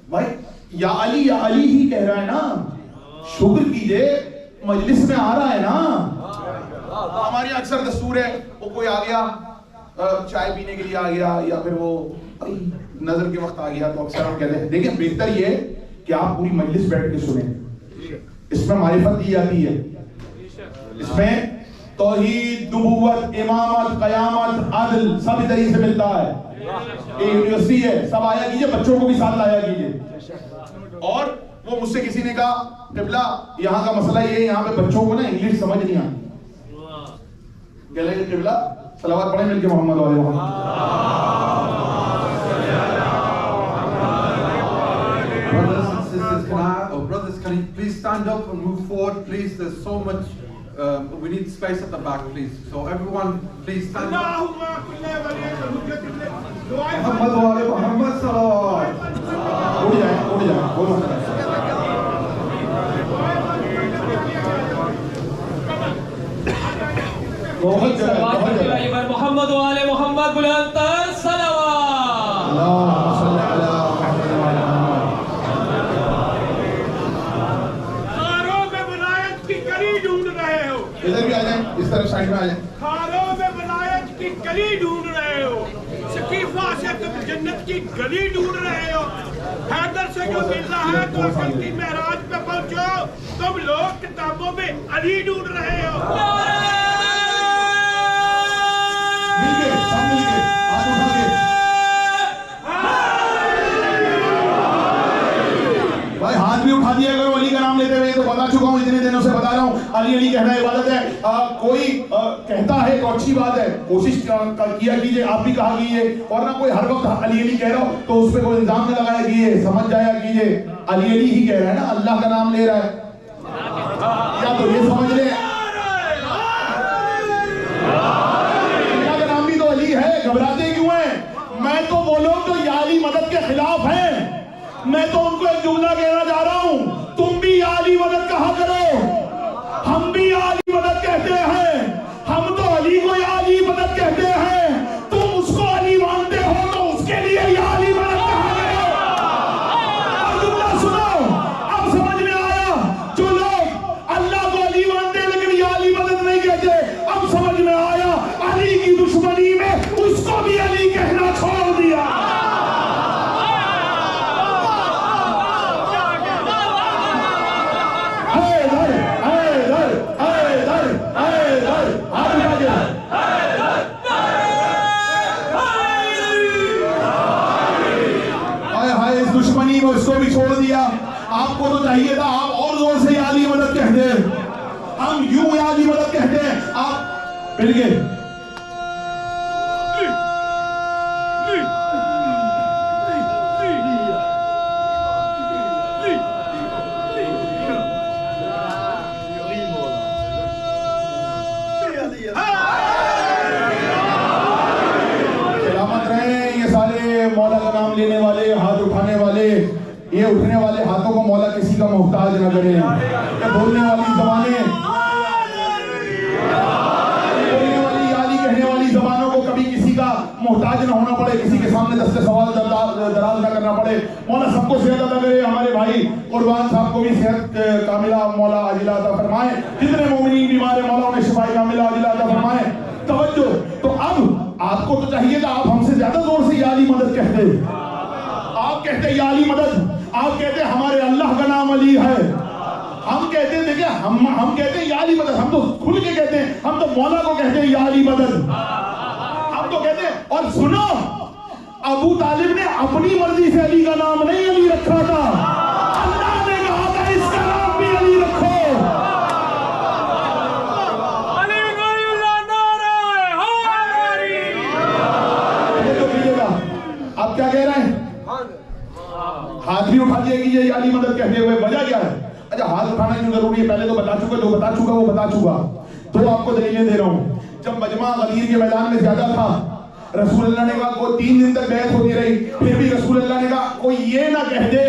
بھائی یا علی ہی کہہ رہا ہے نا، شکر کیجئے مجلس میں آ رہا ہے نا. ہماری اکثر دستور ہے وہ کوئی آ گیا چائے پینے کے لیے آ گیا یا پھر وہ نظر کے وقت آ گیا تو اکثر ہم کہتے ہیں دیکھیں بہتر یہ کہ آپ پوری مجلس بیٹھ کے سنیں. اس میں معرفت دی جاتی ہے، اس میں توحید، نبوت، امامت، قیامت، عدل سب ادھر ہی سے ملتا ہے. یہ یونیورسٹی ہے، سب آیا کیجئے، بچوں کو بھی ساتھ لایا کیجئے. اور وہ مجھ سے کسی نے کہا قبلہ یہاں کا مسئلہ یہ ہے، یہاں پہ بچوں کو نا انگلش سمجھ نہیں آتی. کہہ لیں قبلہ صلوات پڑھیں مل کے محمد والے محمد. Brothers, can you please stand up and move forward, please? There's so much. We need space at the back, please. So everyone, please stand up. Muhammad wa ali Muhammad salawat. اڑ جائیں بولو. محمد و آل محمد بلند تر صلوات. اللهم صل علی محمد و آل محمد. خاروں میں ولایت کی کلی ڈھونڈ رہے ہو، ادھر بھی آ جائیں، اس طرف سائڈ میں آ جائیں. خاروں میں ولایت کی کلی ڈھونڈ رہے ہو، سقیفہ سے تم جنت کی گلی ڈھونڈ رہے ہو، حیدر سے جو ملنا ہے تو عقل کی معراج پہ پہنچو. تم لوگ کتابوں میں علی ڈھونڈ رہے ہو. بتا چکا ہوں, اتنے دنوں سے بتا رہا ہوں, علی علی کہنا عبادت ہے. کوئی کہتا ہے تو اچھی بات ہے, کوشش کیا کیجئے, آپ بھی کہا کیجئے, اور نہ کوئی ہر وقت علی علی کہہ رہا ہو تو اس پہ کوئی الزام نہ لگایا کیجئے, سمجھ جایا کیجئے علی علی ہی کہہ رہا ہے نا, اللہ کا نام لے رہا ہے. یا تو یہ سمجھ لیں اللہ کا نام بھی تو علی ہے, گھبراتے کیوں ہیں؟ میں تو وہ لوگ جو یا علی مدد کے خلاف ہیں, میں تو ان کو ایک جملہ کہنا چاہ رہا ہوں, تم بھی یا علی مدد کہا کرو, ہم بھی یا علی مدد کہتے ہیں, ہم تو علی کو یا علی مدد کہتے ہیں, تم اس کو علی مانتے ہو تو اس کے لیے یا علی مدد کہا کرو. اور جملہ سنو, اب سمجھ میں آیا جو لوگ اللہ کو علی مانتے ہیں لیکن یا علی مدد نہیں کہتے, اب سمجھ میں آیا علی کی دشمنی میں اس کو بھی علی کہنا چھوڑ دیا. دشمنی میں اس کو بھی چھوڑ دیا. آپ کو تو چاہیے تھا آپ اور زور سے یا علی مدد کہتے, ہم یوں یا علی مدد کہتے ہیں, آپ مل گئے. سلامت رہیں یہ سارے مولا کا نام لینے والے, ہاتھ اٹھانے والے, یہ اٹھنے والے ہاتھوں کو مولا کسی کا محتاج نہ کرے. یہ بولنے والی زبانیں, بولنے والی یا علی کہنے والی زبانوں کو کبھی کسی کا محتاج نہ ہونا پڑے, کسی کے سامنے دستے سوال دراز نہ کرنا پڑے. مولا سب کو صحت عطا کرے. ہمارے بھائی قربان صاحب کو بھی صحت کاملہ مولا عاجلہ عطا فرمائے. جتنے مومنین بیمار ہیں مولا انہیں شفاء کاملہ عاجلہ عطا فرمائے. توجہ, تو اب آپ کو تو چاہیے تھا آپ ہم سے زیادہ زور سے یا علی مدد کہتے. آپ کہتے یا علی مدد, آپ کہتے ہمارے اللہ کا نام علی ہے. ہم کہتے ہیں دیکھیں, ہم کہتے ہیں یا علی مدد, ہم تو کھل کے کہتے ہیں, ہم تو مولا کو کہتے ہیں یا علی مدد, ہم تو کہتے ہیں. اور سنو, ابو طالب نے اپنی مرضی سے علی کا نام نہیں علی رکھا تھا, اللہ نے کہا تھا اس کا نام بھی علی رکھو. آپ کیا کہہ رہے ہیں؟ ہاتھ بھی اٹھا دیا کیجئے یا علی مدد کہتے ہوئے. وجہ کیا ہے؟ اچھا ہاتھ اٹھانا کیوں ضروری ہے؟ پہلے تو بتا چکا, جو بتا چکا وہ بتا چکا. تو آپ کو دلیلیں دے رہا ہوں. جب مجمع غدیر کے میدان میں زیادہ تھا, رسول اللہ نے کہا کوئی 3 دن تک بیعت ہوتی رہی, پھر بھی رسول اللہ نے کہا کوئی یہ نہ کہہ دے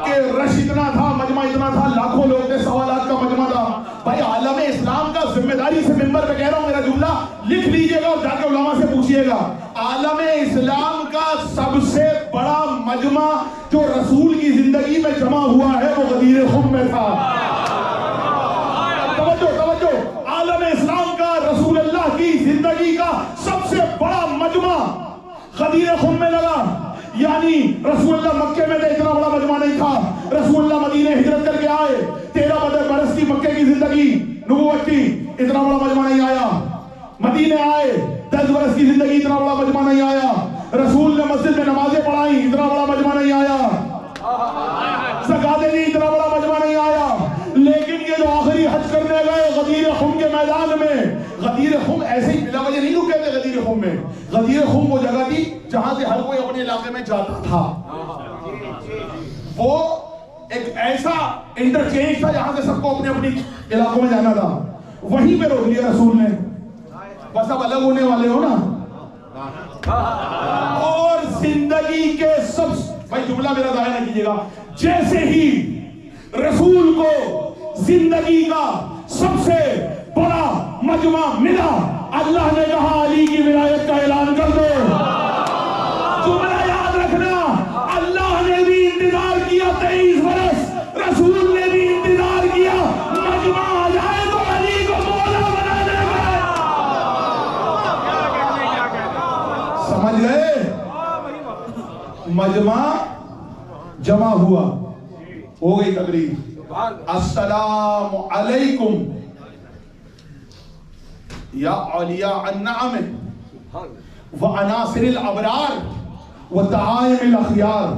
کہ رش اتنا تھا, مجمع اتنا تھا, لاکھوں لوگ تھے, 1.25 لاکھ کا مجمع تھا. بھائی عالم اسلام کا ذمہ داری سے ممبر پہ کہہ رہا ہوں, میرا جملہ لکھ لیجئے گا اور جا کے علماء سے پوچھئے گا. عالم اسلام کا سب سے بڑا مجمع جو رسول کی زندگی میں جمع ہوا ہے وہ غدیر خم میں تھا. توجہ, عالم اسلام کا رسول اللہ کی زندگی کا سب سے بڑا مجمع غدیر خم میں لگا. یعنی رسول اللہ مکے میں تھے, اتنا بڑا مجمع نہیں تھا. رسول اللہ مدینہ ہجرت کر کے آئے, 13 برس کی مکے کی زندگی نبوت کی, اتنا بڑا مجمع نہیں آیا. مدینہ آئے, 10 برس کی زندگی, اتنا بڑا مجمع نہیں آیا. رسول نے مسجد میں نمازیں پڑھائیں, اتنا بڑا مجمع نہیں آیا. زکاتیں دی, اتنا بڑا مجمع نہیں آیا. لیکن یہ جو آخری حج کرنے گئے غدیر خم کے میدان میں, غدیر خم ایسے ہی بلا وجہ نہیں لوگ کہتے غدیر خم میں. غدیر خم وہ جگہ تھی جہاں سے ہر کوئی اپنے علاقے میں جاتا تھا. وہ ایک ایسا انٹرچینج تھا جہاں سے سب کو اپنے اپنے علاقوں میں جانا تھا. وہیں پہ روک لیا رسول نے, بس اب الگ ہونے والے ہو نا. اور زندگی کے سب, بھائی جملہ میرا ضائع نہ کیجیے گا, جیسے ہی رسول کو زندگی کا سب سے بڑا مجمع ملا, اللہ نے کہا علی کی ولایت کا اعلان کر دو. جملہ یاد رکھنا, اللہ نے بھی انتظار کیا 23 برس, رسول نے بھی انتظار کیا مجمع آ جائے تو علی کو مولا بنا دے گا. سمجھ گئے؟ مجمع جمع ہوا, ہو گئی تقریر. السلام علیکم یا اولیاء النعم وعناصر الابرار وتعائم الاخیار,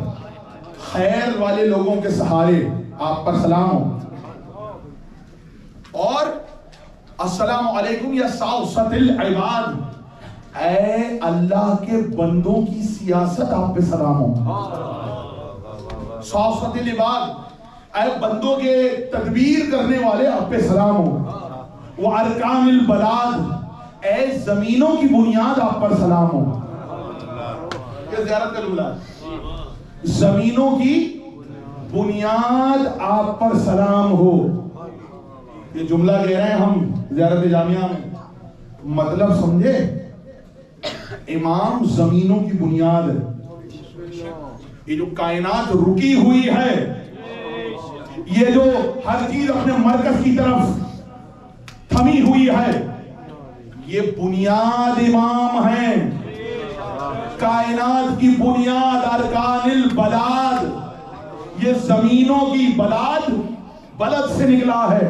خیر والے لوگوں کے سہارے آپ پر سلام ہو. اور السلام علیکم یا ساوسط العباد، اے اللہ کے بندوں کی سیاست آپ پہ سلام ہو. ساوسط العباد، اے بندوں کے تدبیر کرنے والے آپ پہ سلام ہو. وہ ارکان البلاد، اے زمینوں کی بنیاد آپ پر سلام ہو. یہ زیارت کا جملہ ہے، زمینوں کی بنیاد آپ پر سلام ہو. یہ جملہ کہہ رہے ہیں ہم زیارت جامعہ میں، مطلب سمجھے؟ امام زمینوں کی بنیاد ہے. یہ جو کائنات رکی ہوئی ہے، یہ جو ہر چیز اپنے مرکز کی طرف تھمی ہوئی ہے، یہ بنیاد امام ہیں. کائنات کی بنیاد ارکان البلاد، یہ زمینوں کی بلاد بلد سے نکلا ہے،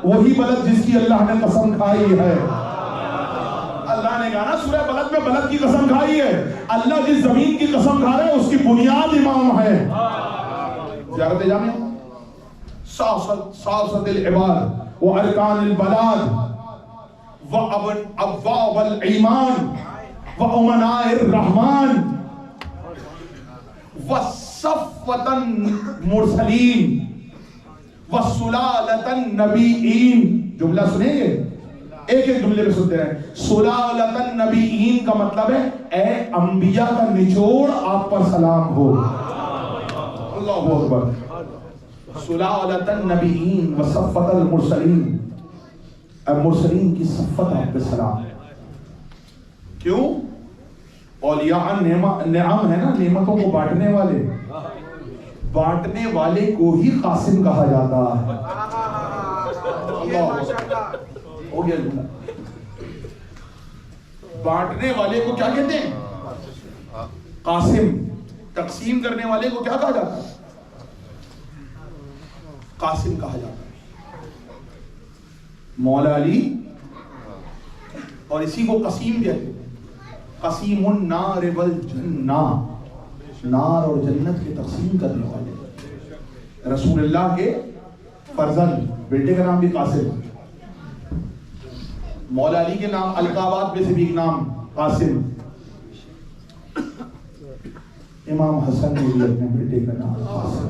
وہی بلد جس کی اللہ نے قسم کھائی ہے. اللہ نے کہا نا سورہ بلد میں بلد کی قسم کھائی ہے. اللہ جس زمین کی قسم کھا رہا ہے اس کی بنیاد امام ہے. زیارت جامعہ ساوسط العباد و ارکان البلاد و ابواب الایمان و امناء الرحمن و صفوة المرسلین و سلالة النبیین. جملہ سنیں گے، ایک ایک جملے میں سنتے ہیں. سلالة النبیین کا مطلب ہے اے انبیاء کا نچوڑ آپ پر سلام ہو. اللہ اکبر. سلالة النبیین و صفوة المرسلین، مرسلین کی صفت آپ پہ سلام. کیوں؟ اولیاء نعم ہے نا، نعمتوں کو بانٹنے والے، بانٹنے والے کو ہی قاسم کہا جاتا ہے. ہو گیا جملہ. بانٹنے والے کو کیا کہتے ہیں؟ قاسم. تقسیم کرنے والے کو کیا کہا جاتا ہے؟ قاسم کہا جاتا ہے. مولا علی، اور اسی کو قسیم کہتے ہیں. قسیم النار والجنہ، نار اور جنت کے تقسیم کرنے والے. رسول اللہ کے فرزند، بیٹے کا نام بھی قاسم. مولا علی کے نام القابات میں سے بھی ایک نام قاسم. امام حسن نے بھی اپنے بیٹے کا نام قاسم.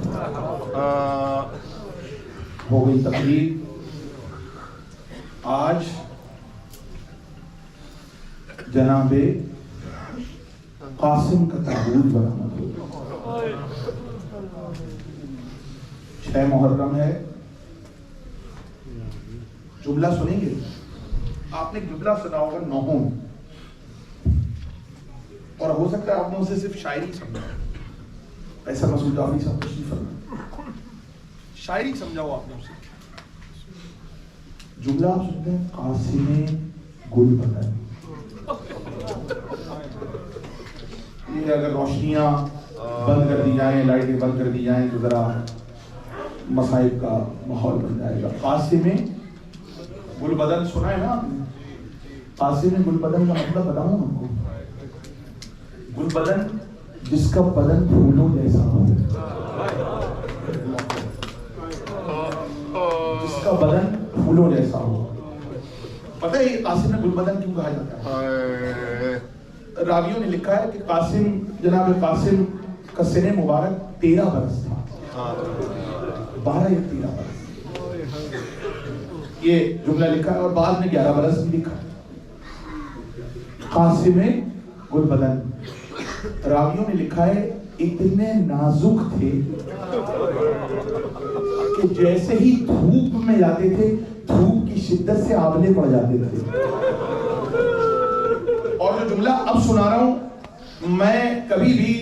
ہو گئی تقریر. آج جناب قاسم کا تابوت برآمد ہوا. 6 محرم ہے. جملہ سنیں گے؟ آپ نے جملہ سنا ہوگا نوحوں، اور ہو سکتا ہے آپ نے اسے صرف شاعری سمجھا. ایسا مسعود جعفری صاحب تشریف فرمائیں، شاعری سمجھا ہو آپ نے اسے. جملہ آپ سنتے ہیں قاسم گل بدن. یہ اگر روشنیاں بند کر دی جائیں، لائٹیں بند کر دی جائیں تو ذرا مصائب کا ماحول بن جائے گا. قاسم گل بدن سنا ہے نا آپ نے؟ قاسم گل بدن کا مطلب بتاؤں آپ کو؟ گل بدن جس کا بدن پھولوں جیسا ہو، جس کا بدن پھولوں جیسا ہو. پتہ ہے یہ قاسم گل بدن کیوں کہا جاتا ہے؟ راویوں نے لکھا ہے کہ قاسم، جناب قاسم کا سن مبارک 13 برس تھا. 12 یا 13 برس یہ جملہ لکھا ہے، اور بعد میں 11 برس بھی لکھا ہے. قاسم گل بدن. راویوں نے لکھا ہے اتنے نازک تھے کہ جیسے ہی دھوپ میں جاتے تھے دھوپ کی شدت سے آبلے پڑ جاتے تھے. اور جو جملہ اب سنا رہا ہوں میں کبھی بھی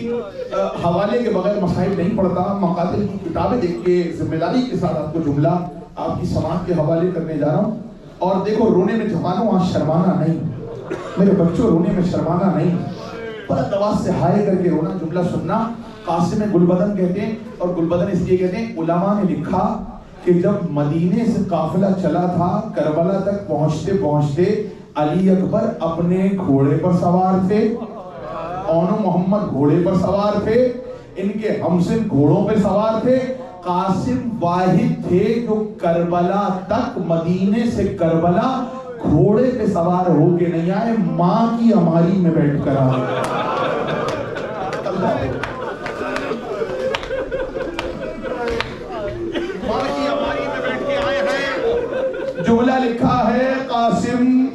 حوالے کے بغیر مصائب نہیں پڑھتا. مقاتل کی کتابیں دیکھ کے ذمہ داری کے ساتھ آپ کو جملہ آپ کی سماعت کے حوالے کرنے جا رہا ہوں. اور دیکھو، رونے میں جوانوں آج شرمانا نہیں، میرے بچوں رونے میں شرمانا نہیں، بلند آواز سے ہائے کر کے رونا، جملہ سننا. قاسم گل بدن کہتے ہیں، اور گل بدن اس لیے کہتے ہیں، علماء نے لکھا کہ جب مدینے سے قافلہ چلا تھا کربلا تک پہنچتے پہنچتے علی اکبر اپنے گھوڑے پر سوار تھے، اون محمد گھوڑے پر سوار تھے، ان کے ہمسن گھوڑوں پر سوار تھے. قاسم واحد تھے جو کربلا تک مدینے سے کربلا گھوڑے پہ سوار ہو کے نہیں آئے، ماں کی ہماری میں بیٹھ کر آئے. ماں کی ہماری میں بیٹھ کے آئے ہیں. جملہ لکھا ہے قاسم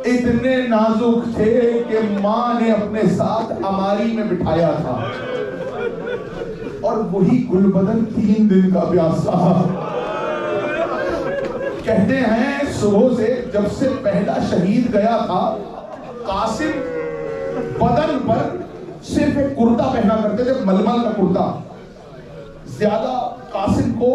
اتنے نازک تھے کہ ماں نے اپنے ساتھ ہماری میں بٹھایا تھا، اور وہی گل بدن 3 دن کا پیاسا. کہتے ہیں صبح سے جب سے پہلا شہید گیا تھا، قاسم بدن پر صرف ایک کرتا پہنا کرتے تھے، ململ کا کرتا. زیادہ قاسم کو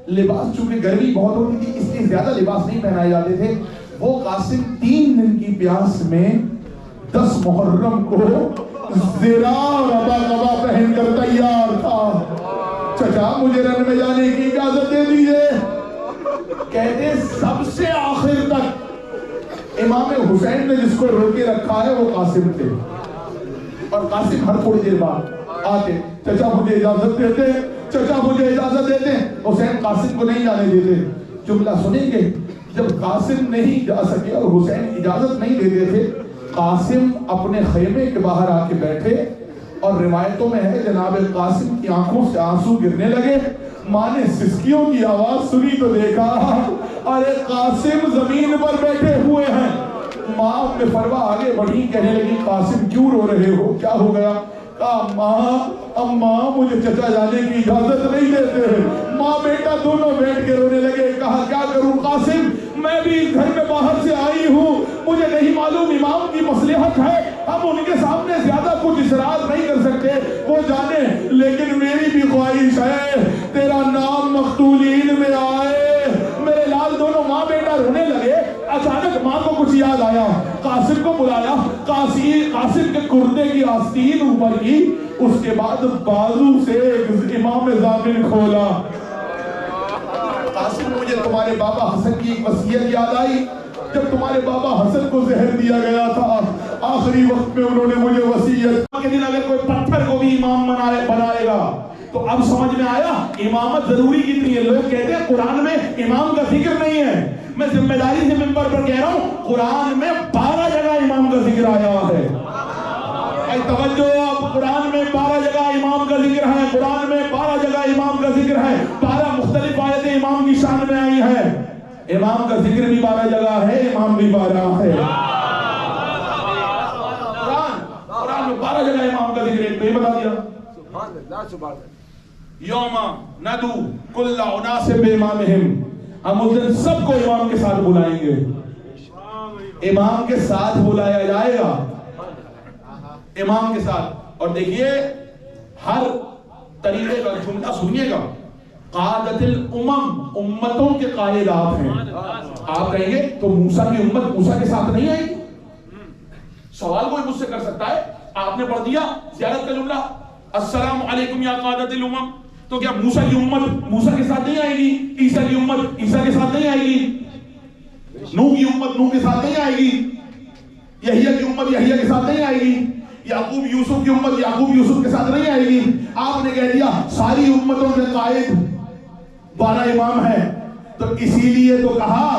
لباس، چونکہ گرمی بہت ہوتی تھی اس لیے زیادہ لباس نہیں پہنائے جاتے تھے. وہ قاسم 3 دن کی پیاس میں 10 محرم کو زرار ابا قبا پہن کر تیار تھا. چچا مجھے رن میں جانے کی اجازت دے دیجئے. کہتے سب سے آخر تک امام حسین نے جس کو روکے رکھا ہے وہ قاسم تھے، اور قاسم ہر تھوڑی دیر بعد آتے، چچا مجھے اجازت دیتے، چچا مجھے اجازت دیتے. حسین قاسم کو نہیں جانے دیتے. جملہ سنیں گے، جب قاسم نہیں جا سکے اور حسین اجازت نہیں دیتے تھے، قاسم اپنے خیمے کے باہر آ کے بیٹھے، اور روایتوں میں ہے جناب قاسم کی آنکھوں سے آنسو گرنے لگے. ماں نے سسکیوں کی آواز سنی تو دیکھا ارے قاسم زمین پر بیٹھے ہوئے ہیں. ماں میں فروا آگے بڑھی، کہنے لگی قاسم کیوں رو رہے ہو، کیا ہو گیا؟ کہا ماں اماں مجھے چچا جانے کی اجازت نہیں دیتے. ماں بیٹا دونوں بیٹھ کے رونے لگے. کہا کیا کروں قاسم، میں بھی اس گھر میں باہر سے آئی ہوں، مجھے نہیں معلوم امام کی مصلحت ہے، ہم ان کے سامنے زیادہ کچھ اصرار نہیں کر سکتے، وہ جانے، لیکن میری بھی خواہش ہے تیرا نام مقتولین میں آئے. میرے لال دونوں ماں بیٹا رونے لگے. اچانک ماں کو کچھ یاد آیا، قاسم کو بلایا. قاسم کے کردے کی آستین اوپر کی، اس کے بعد بازو سے امام ضامن کھولا. قاسم مجھے تمہارے بابا حسن کی ایک وصیت یاد آئی. جب تمہارے بابا حسن کو زہر دیا گیا تھا، آخری وقت میں انہوں نے مجھے وصیت کہ دن اگر کوئی پتھر کو بھی امام بنائے گا تو اب سمجھ میں آیا امامت ضروری کتنی ہے. لوگ کہتے ہیں قرآن میں امام کا ذکر نہیں ہے. میں ذمہ داری سے ممبر پر کہہ رہا ہوں، قرآن میں 12 جگہ امام کا ذکر آیا ہے. اے توجہ، اب قرآن میں 12 جگہ امام کا ذکر ہے. قرآن میں 12 جگہ امام کا ذکر ہے. 12 مختلف آیتیں امام کی شان میں آئی ہیں. امام کا ذکر بھی 12 جگہ ہے، امام بھی 12 ہے. قرآن میں 12 جگہ امام کا ذکر ہے. تو یہ بتا دیا یوم ندو کل اناس بامامہم، ہم اس دن سب کو امام کے ساتھ بلائیں گے. امام کے ساتھ بلایا جائے گا، امام کے ساتھ. اور دیکھیے ہر طریقے کا جملہ سنیے گا. قادت الامم، امتوں کے قائد آپ ہیں. آپ کہیں گے تو موسیٰ کی امت موسیٰ کے ساتھ نہیں آئی؟ سوال کوئی مجھ سے کر سکتا ہے. آپ نے پڑھ دیا زیارت کا جملہ، السلام علیکم یا قادت الامم، تو کیا موسیٰ کی امت موسیٰ کے ساتھ نہیں آئے گی؟ عیسیٰ کی امت عیسیٰ کے ساتھ نہیں آئے گی؟ نوح کی امت نوح کے ساتھ نہیں آئے گی؟ یحییٰ کی امت یحییٰ کے ساتھ نہیں آئے گی؟ یعقوب یوسف کی امت یعقوب یوسف کے ساتھ نہیں آئے گی؟ آپ نے کہہ دیا ساری امتوں کے قائد 12 امام ہیں. تو اسی لیے تو کہا،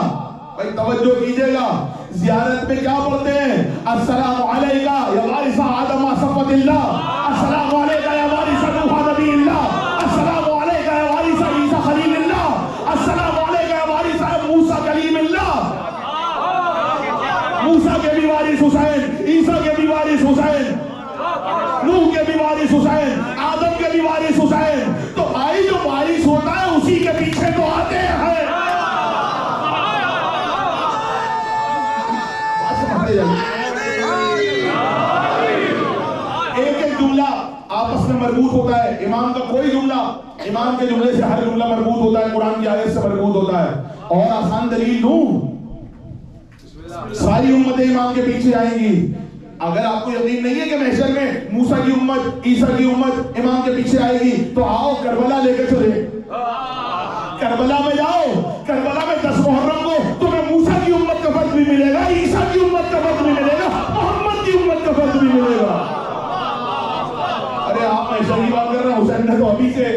بھائی توجہ کیجئے گا، زیارت میں کیا پڑھتے ہیں؟ السلام علیکہ یا وارث آدم صفوت اللہ، السلام علیکہ یا وارث نوح نبی اللہ، السلام علیکہ یا وارث عیسیٰ خلیل اللہ، السلام علیکہ یا وارث موسیٰ کلیم اللہ. موسیٰ کے بھی وارث حسین، عیسیٰ کے بھی وارث حسین، نوح کے بھی وارث حسین، آدم کے بھی وارث حسین. تو بھائی جو وارث ہوتا ہے اسی کے پیچھے تو آتے ہیں. ایک ایک جملہ آپس میں مربوط ہوتا ہے. امام کا کوئی جملہ امام کے جملے سے ہر جملہ مربوط ہوتا ہے، قرآن کی آیت سے مربوط ہوتا ہے. اور آسان دلیل دوں، ساری امتیں امام کے پیچھے آئیں گی. اگر آپ کو یقین نہیں ہے کہ محشر میں موسیٰ کی امت عیسیٰ کی امت امام کے پیچھے آئے گی، تو آؤ کربلا لے کے چلے. کربلا میں جاؤ، کربلا میں 10 محرم کو تمہیں موسیٰ کی امت کا فرض بھی ملے گا، عیسیٰ کی امت کا فرض بھی ملے گا، محمد کی امت کا فرض بھی ملے گا. ارے آپ محشر کی بات کر رہے ہیں، حسین نے تو ابھی سے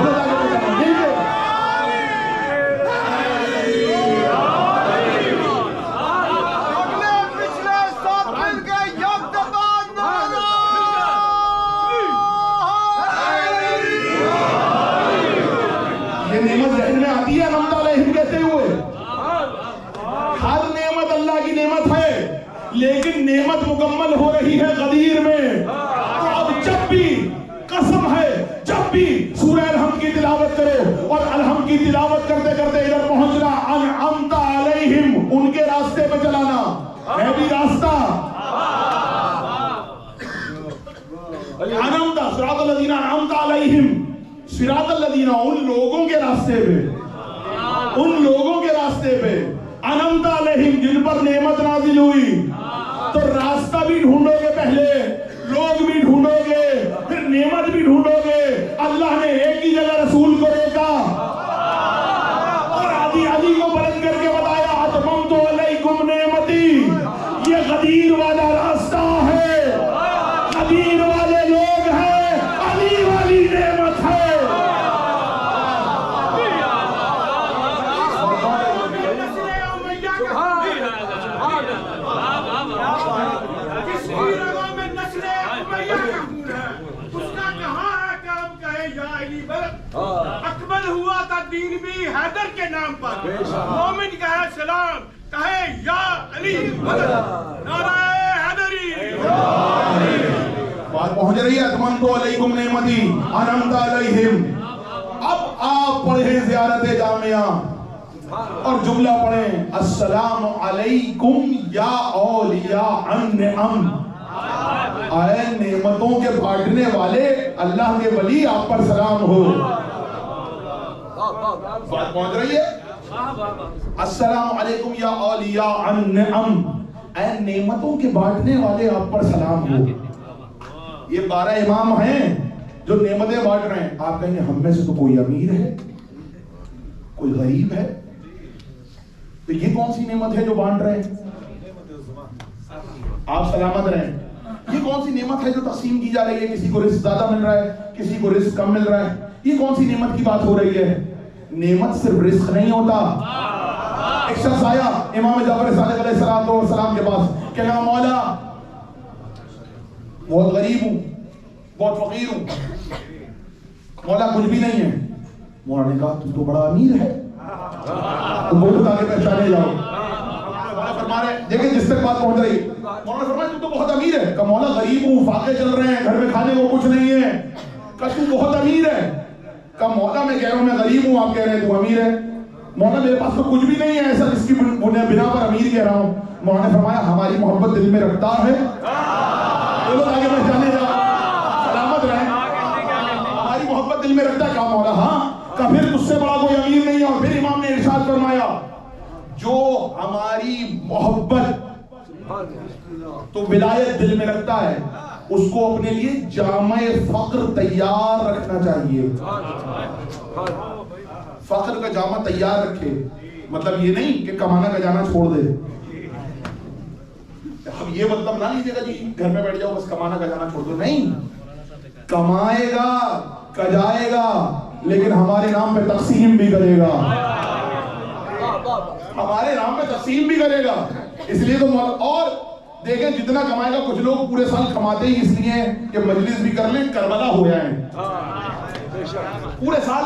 بولو تاکہ پہچانا مل کے یہ نعمت ذہن میں آتی ہے انعمت علیہم کہتے ہوئے. ہر نعمت اللہ کی نعمت ہے لیکن نعمت مکمل ہو رہی ہے غدیر میں. تو اب جب بھی قسم ہے جب بھی سورہ الحمد کی تلاوت کرو اور الحمد کی تلاوت کرتے کرتے ادھر پہنچنا انعمت علیہم ان کے راستے پہ چلانا ہے بھی راستہ. انعمت صراط الذین انعمت علیہم صراط الذین ان لوگوں کے راستے پہ ان لوگوں کے راستے پہ انعمت علیہم جن پر نعمت نازل ہوئی. تو راستہ بھی ڈھونڈو گے پہلے لوگ بھی ڈھونڈو گے پھر نعمت بھی ڈھونڈو گے. اللہ نے ایک ہی جگہ رسول کو روکا اور علی کو بلند کر کے بتایا اتممت علیکم نعمتی. یہ غدیر والا راستہ ہے غدیر والے لوگ ہیں علی والی نعمت ہے. کس کی رگوں میں نسل امیہ کا خون ہے اس کا کہاں ہے کہ ہم کہیں یا علی بر. اکمل ہوا تھا دین بھی حیدر کے نام پر. مومن کہے سلام کہے یا علی بر. نعرہ حیدری. بات پہنچ رہی ہے اتممت علیکم نعمتی انعمت علیہم. اب آپ پڑھیں زیارت جامعہ اور جملہ پڑھیں السلام علیکم یا اولیاء النعم. اے نعمتوں کے بانٹنے والے اللہ کے ولی آپ پر سلام ہو. بات پہنچ رہی ہے السلام علیکم یا اولیاء النعم. اے نعمتوں کے بانٹنے والے آپ پر سلام ہو. یہ 12 امام ہیں جو نعمتیں بانٹ رہے ہیں. آپ کہیں گے ہم میں سے تو کوئی امیر ہے کوئی غریب ہے تو یہ کون سی نعمت ہے جو بانٹ رہے ہیں؟ آپ سلامت رہیں. یہ کون سی نعمت ہے جو تقسیم کی جا رہی ہے؟ کسی کو رزق زیادہ مل رہا ہے کسی کو رزق کم مل رہا ہے. یہ کون سی نعمت کی بات ہو رہی ہے؟ نعمت صرف رزق نہیں ہوتا. ایک شخص آیا امام جعفر صادق علیہ السلام کے پاس کہ کہا مولا بہت غریب ہوں بہت فقیر ہوں مولا کچھ بھی نہیں ہے. مولا نے کہا تم تو بڑا امیر ہے تم بہت آگے پہچانے جاؤ. مولا فرما رہے دیکھیں جس تک بات پہنچ رہی. مولا فرمایا تم تو بہت امیر ہے. کہا مولا غریب ہوں فاقے چل رہے ہیں گھر میں کھانے کو کچھ نہیں ہے. کہا تم بہت امیر ہے. کہا مولا میں کہہ رہا ہوں میں غریب ہوں آپ کہہ رہے ہیں تو امیر ہے. مولا میرے پاس تو کچھ بھی نہیں ہے ایسا جس کی بنا پر امیر کہہ رہا ہوں. مولا نے فرمایا ہماری محبت دل میں رکھتا ہے لوگ آگے پہچانے جاؤ سلامت رہیں. ہماری محبت دل میں رکھتا ہے. کہا مولا ہاں. کہا پھر تجھ سے بڑا کوئی امیر نہیں ہے. اور پھر امام نے ارشاد فرمایا جو ہماری محبت تو ولایت دل میں رکھتا ہے اس کو اپنے لیے جامع فقر تیار رکھنا چاہیے. فقر کا جامع تیار رکھے مطلب یہ نہیں کہ کمانا کا جانا چھوڑ دے. اب یہ مطلب نہ لیجیے گا جی گھر میں بیٹھ جاؤ بس کمانا کا جانا چھوڑ دو. نہیں کمائے گا کجائے گا لیکن ہمارے نام پہ تقسیم بھی کرے گا. ہمارے نام پہ تقسیم بھی کرے گا. اس لیے تو اور دیکھیں جتنا کمائے گا کچھ لوگ پورے سال کماتے ہی اس لیے کہ مجلس بھی کر لیں کربلا ہو جائیں. پورے سال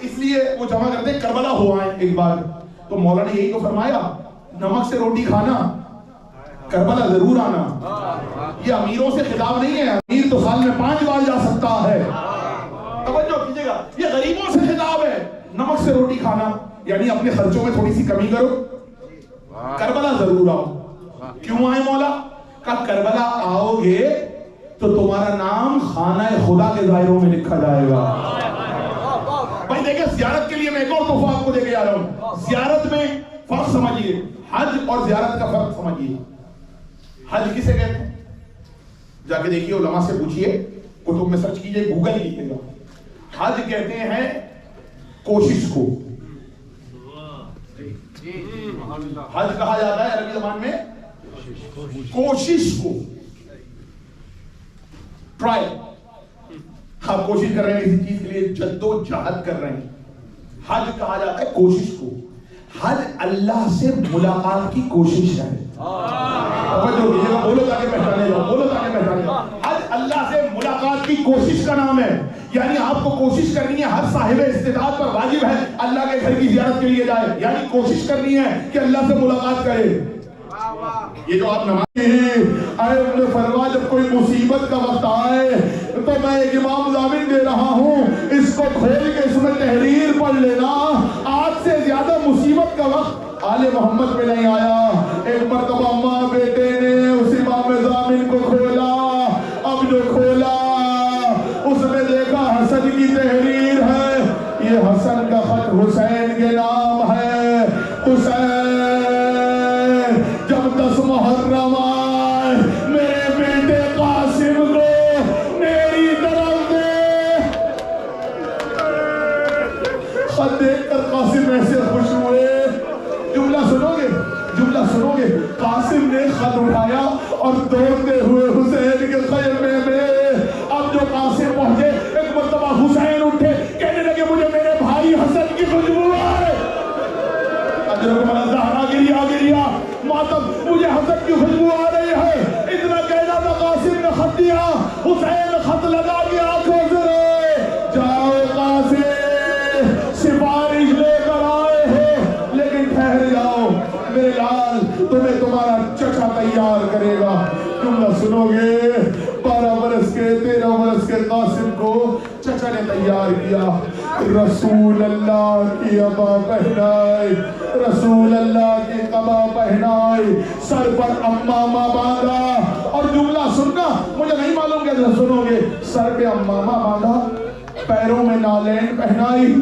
اس لیے وہ جمع کرتے ہیں کربلا ہو آئیں ایک بار. تو مولا نے یہی تو فرمایا نمک سے روٹی کھانا کربلا ضرور آنا. یہ امیروں سے خطاب نہیں ہے. امیر تو سال میں 5 بار جا سکتا ہے. توجہ کیجئے گا یہ غریبوں سے خطاب ہے. نمک سے روٹی کھانا یعنی اپنے خرچوں میں تھوڑی سی کمی کرو کربلا ضرور آؤ. کیوں آئے مولا؟ کہا کربلا آؤ گے تو تمہارا نام خانہ خدا کے دائروں میں لکھا جائے گا. بھائی دیکھیں زیارت کے لیے میں ایک اور تحفہ آپ کو دے کے آ رہا ہوں. زیارت میں فرق سمجھیے حج اور زیارت کا فرق سمجھیے. حج کسے کہتے ہیں؟ جا کے دیکھیے علماء سے پوچھئے کتب میں سرچ کیجئے گوگل کیجئے گا. حج کہتے ہیں کوشش کو. حج کہا جاتا ہے عربی زبان میں کوشش کو ٹرائی. آپ کوشش کر رہے ہیں کسی چیز کے لیے جدوجہد کر رہے ہیں. حج کہا جاتا ہے کوشش کو. حج اللہ سے ملاقات کی کوشش ہے. بولو تاکہ پہچانے جاؤ, بولو تاکہ پہچانے جاؤ. حج اللہ سے ملاقات کی کوشش کا نام ہے. یعنی آپ کو کوشش کرنی ہے, ہر صاحب استطاعت پر واجب ہے اللہ کے گھر کی زیارت کے لیے جائے, یعنی کوشش کرنی ہے کہ اللہ سے ملاقات کرے. یہ جو آپ نماز فرما جب کوئی مصیبت کا وقت آئے تو میں ایک امام ضامن دے رہا ہوں, اس کو کھول کے اس میں تحریر پڑھ لینا. آج سے زیادہ مصیبت کا وقت آل محمد پہ نہیں آیا. ایک مرتبہ ماں بیٹے نے اس امام ضامن کو کھولا. اب جو کھولا اس میں دیکھا حسن کی تحریر ہے. یہ حسن کا خط حسین کے نام ہے. حسین جب 10 محرم آئے میرے بیٹے قاسم کو میری طرف دے. خط دیکھ کر قاسم ایسے خوش ہوئے. جملہ سنو گے, جملہ سنو گے. قاسم نے خط اٹھایا اور دوڑتے ہوئے حسین کے خیمے میں. اب جو قاسم پہنچے ایک مرتبہ حسین اٹھے, کہنے لگے مجھے میرے بھائی حسن کی خوشبو آئے. گریا گریا ماتم, مجھے حسن کی خوشبو آ رہی ہے. اتنا کہنا تھا, قاسم نے خط دیا. حسین خط لگا کے آنکھوں سے روئے. جاؤ قاسم, سفارش لے کر آئے ہو, لیکن ٹھہر جاؤ, میرے لال تمہیں تمہارا چچا تیار کرے گا. جملہ سنو گے. 12 برس کے 13 برس کے قاسم کو چچا نے تیار کیا. رسول اللہ کی عبا پہنائی, رسول اللہ کی قبا پہنائی, سر پر امامہ باندھا. اور جملہ سننا, مجھے نہیں معلوم کہ سنو گے. سر پہ امامہ باندھا, پیروں میں نالین پہنائی,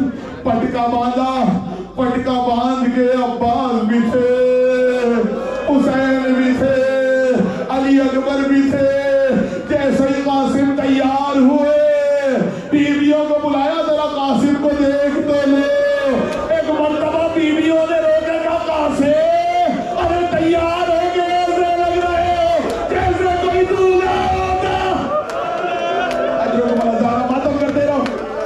پٹکا باندھا. پٹکا باندھ کے عباس بھی تھے, حسین بھی تھے, علی اکبر بھی تھے. جیسے ہی قاسم تیار ہوئے بیویوں کو بلایا, ذرا قاسم کو دیکھ تو لے. ایک مرتبہ بیویوں نے روکے کہا, قاسم ارے تیار ہو گئے, ایسے لگ رہے ہو جیسے کوئی دولہا ہوگا. اجروں کو ملازانہ ماتم کرتے رہو,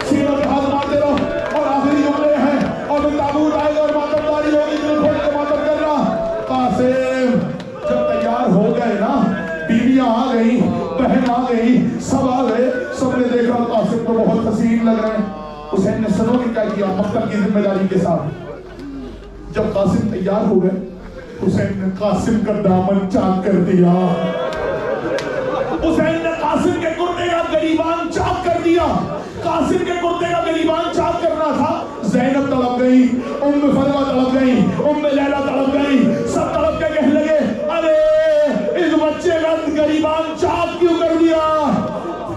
سینوں پہ ہاتھ مارتے رہو. اور آخری جملے ہیں, اور پھر تابوت آئے گا اور ماتم داری ہوگی, دل کھول کے ماتم کرنا. قاسم جب تیار ہو گئے نا, بیویاں آ گئی, بہن آ گئی, سب آ گئے. سب نے دیکھا قاسم کو بہت حسین لگ رہے ہیں. حسین نے سنو کہ کیا کیا مقتل کی ذمہ داری کے ساتھ. جب قاسم تیار ہو گئے, حسین نے قاسم کا دامن چاک کر دیا. حسین نے قاسم کے کرتے کا گریبان چاک کر دیا. قاسم کے کرتے کا گریبان چاک کرنا تھا. زینب تڑپ گئی, ام فرما تڑپ گئی, ام لیلا تڑپ گئی. سب تڑپ کے کہنے لگے, ارے اس بچے کا گریبان چاک کیوں کر دیا.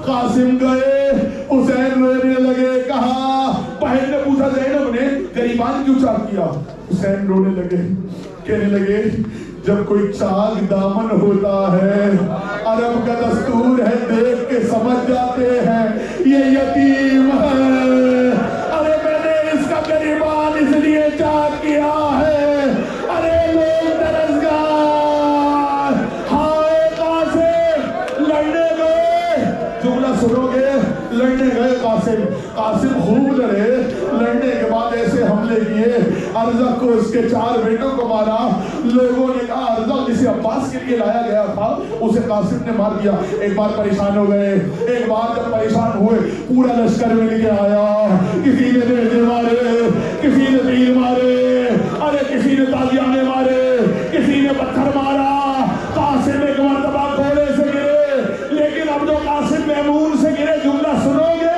قاسم گئے, حسین رونے لگے. کہا, بہن نے پوچھا زینب نے گریبان کیوں چاک کیا. حسین رونے لگے, کہنے لگے جب کوئی چاک دامن ہوتا ہے, عرب کا دستور ہے, دیکھ کے سمجھ جاتے ہیں یہ یتیم ہے. ارے میں نے اس کا گریبان اس لیے چاک کیا ہے. ارے لوگ درزگار, ہائے قاسم لڑنے گئے. جملہ سنو گے, لڑنے گئے قاسم. قاسم خوب لڑے. لڑنے کے بعد ایسے حملے کیے, ارزق کو اس کے 4 بیٹوں کو مارا. لوگوں نے کہا ارزق جسے عباس کے لیے لایا گیا تھا اسے قاسم نے مار دیا. ایک بار پریشان ہو گئے. ایک بار جب پریشان ہوئے پورا لشکر مل کے آیا. کسی نے نیزے مارے, کسی نے تیر مارے, ارے کسی نے تازیانے مارے, کسی نے پتھر مارا. قاسم ایک مرتبہ گھوڑے سے گرے, لیکن اب جو قاسم میمون سے گرے, جملہ سنو گے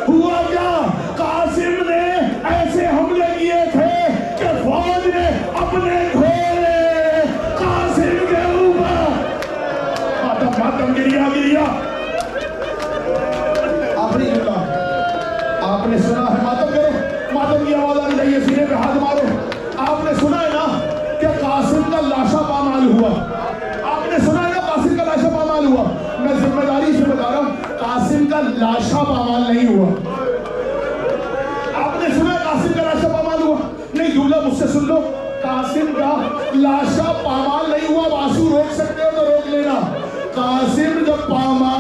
ہوا کیا. قاسم نے ایسے حملے کیے تھے کہ فوج نے اپنے گھوڑے قاسم کے اوپر. ماتم ماتم, گریا گریا. آخری جملہ آپ نے سنا ہے, ماتم کرو, ماتم کی آواز آنی چاہیے, سینے پہ ہاتھ مارو. آپ نے سنا ہے نا کہ قاسم کا لاشا پامال ہوا. آپ نے سنا ہے نا قاسم کا لاشا پامال ہوا. میں ذمہ داری سے بتا رہا ہوں, قاسم کا لاشا پامال نہیں ہوا. آپ نے سنا ہے قاسم کا لاشا پامال ہوا؟ نہیں, جملہ مجھ سے سن لو. قاسم کا لاشا پامال نہیں ہوا. آنسو روک سکتے ہو تو روک لینا. قاسم جب پامال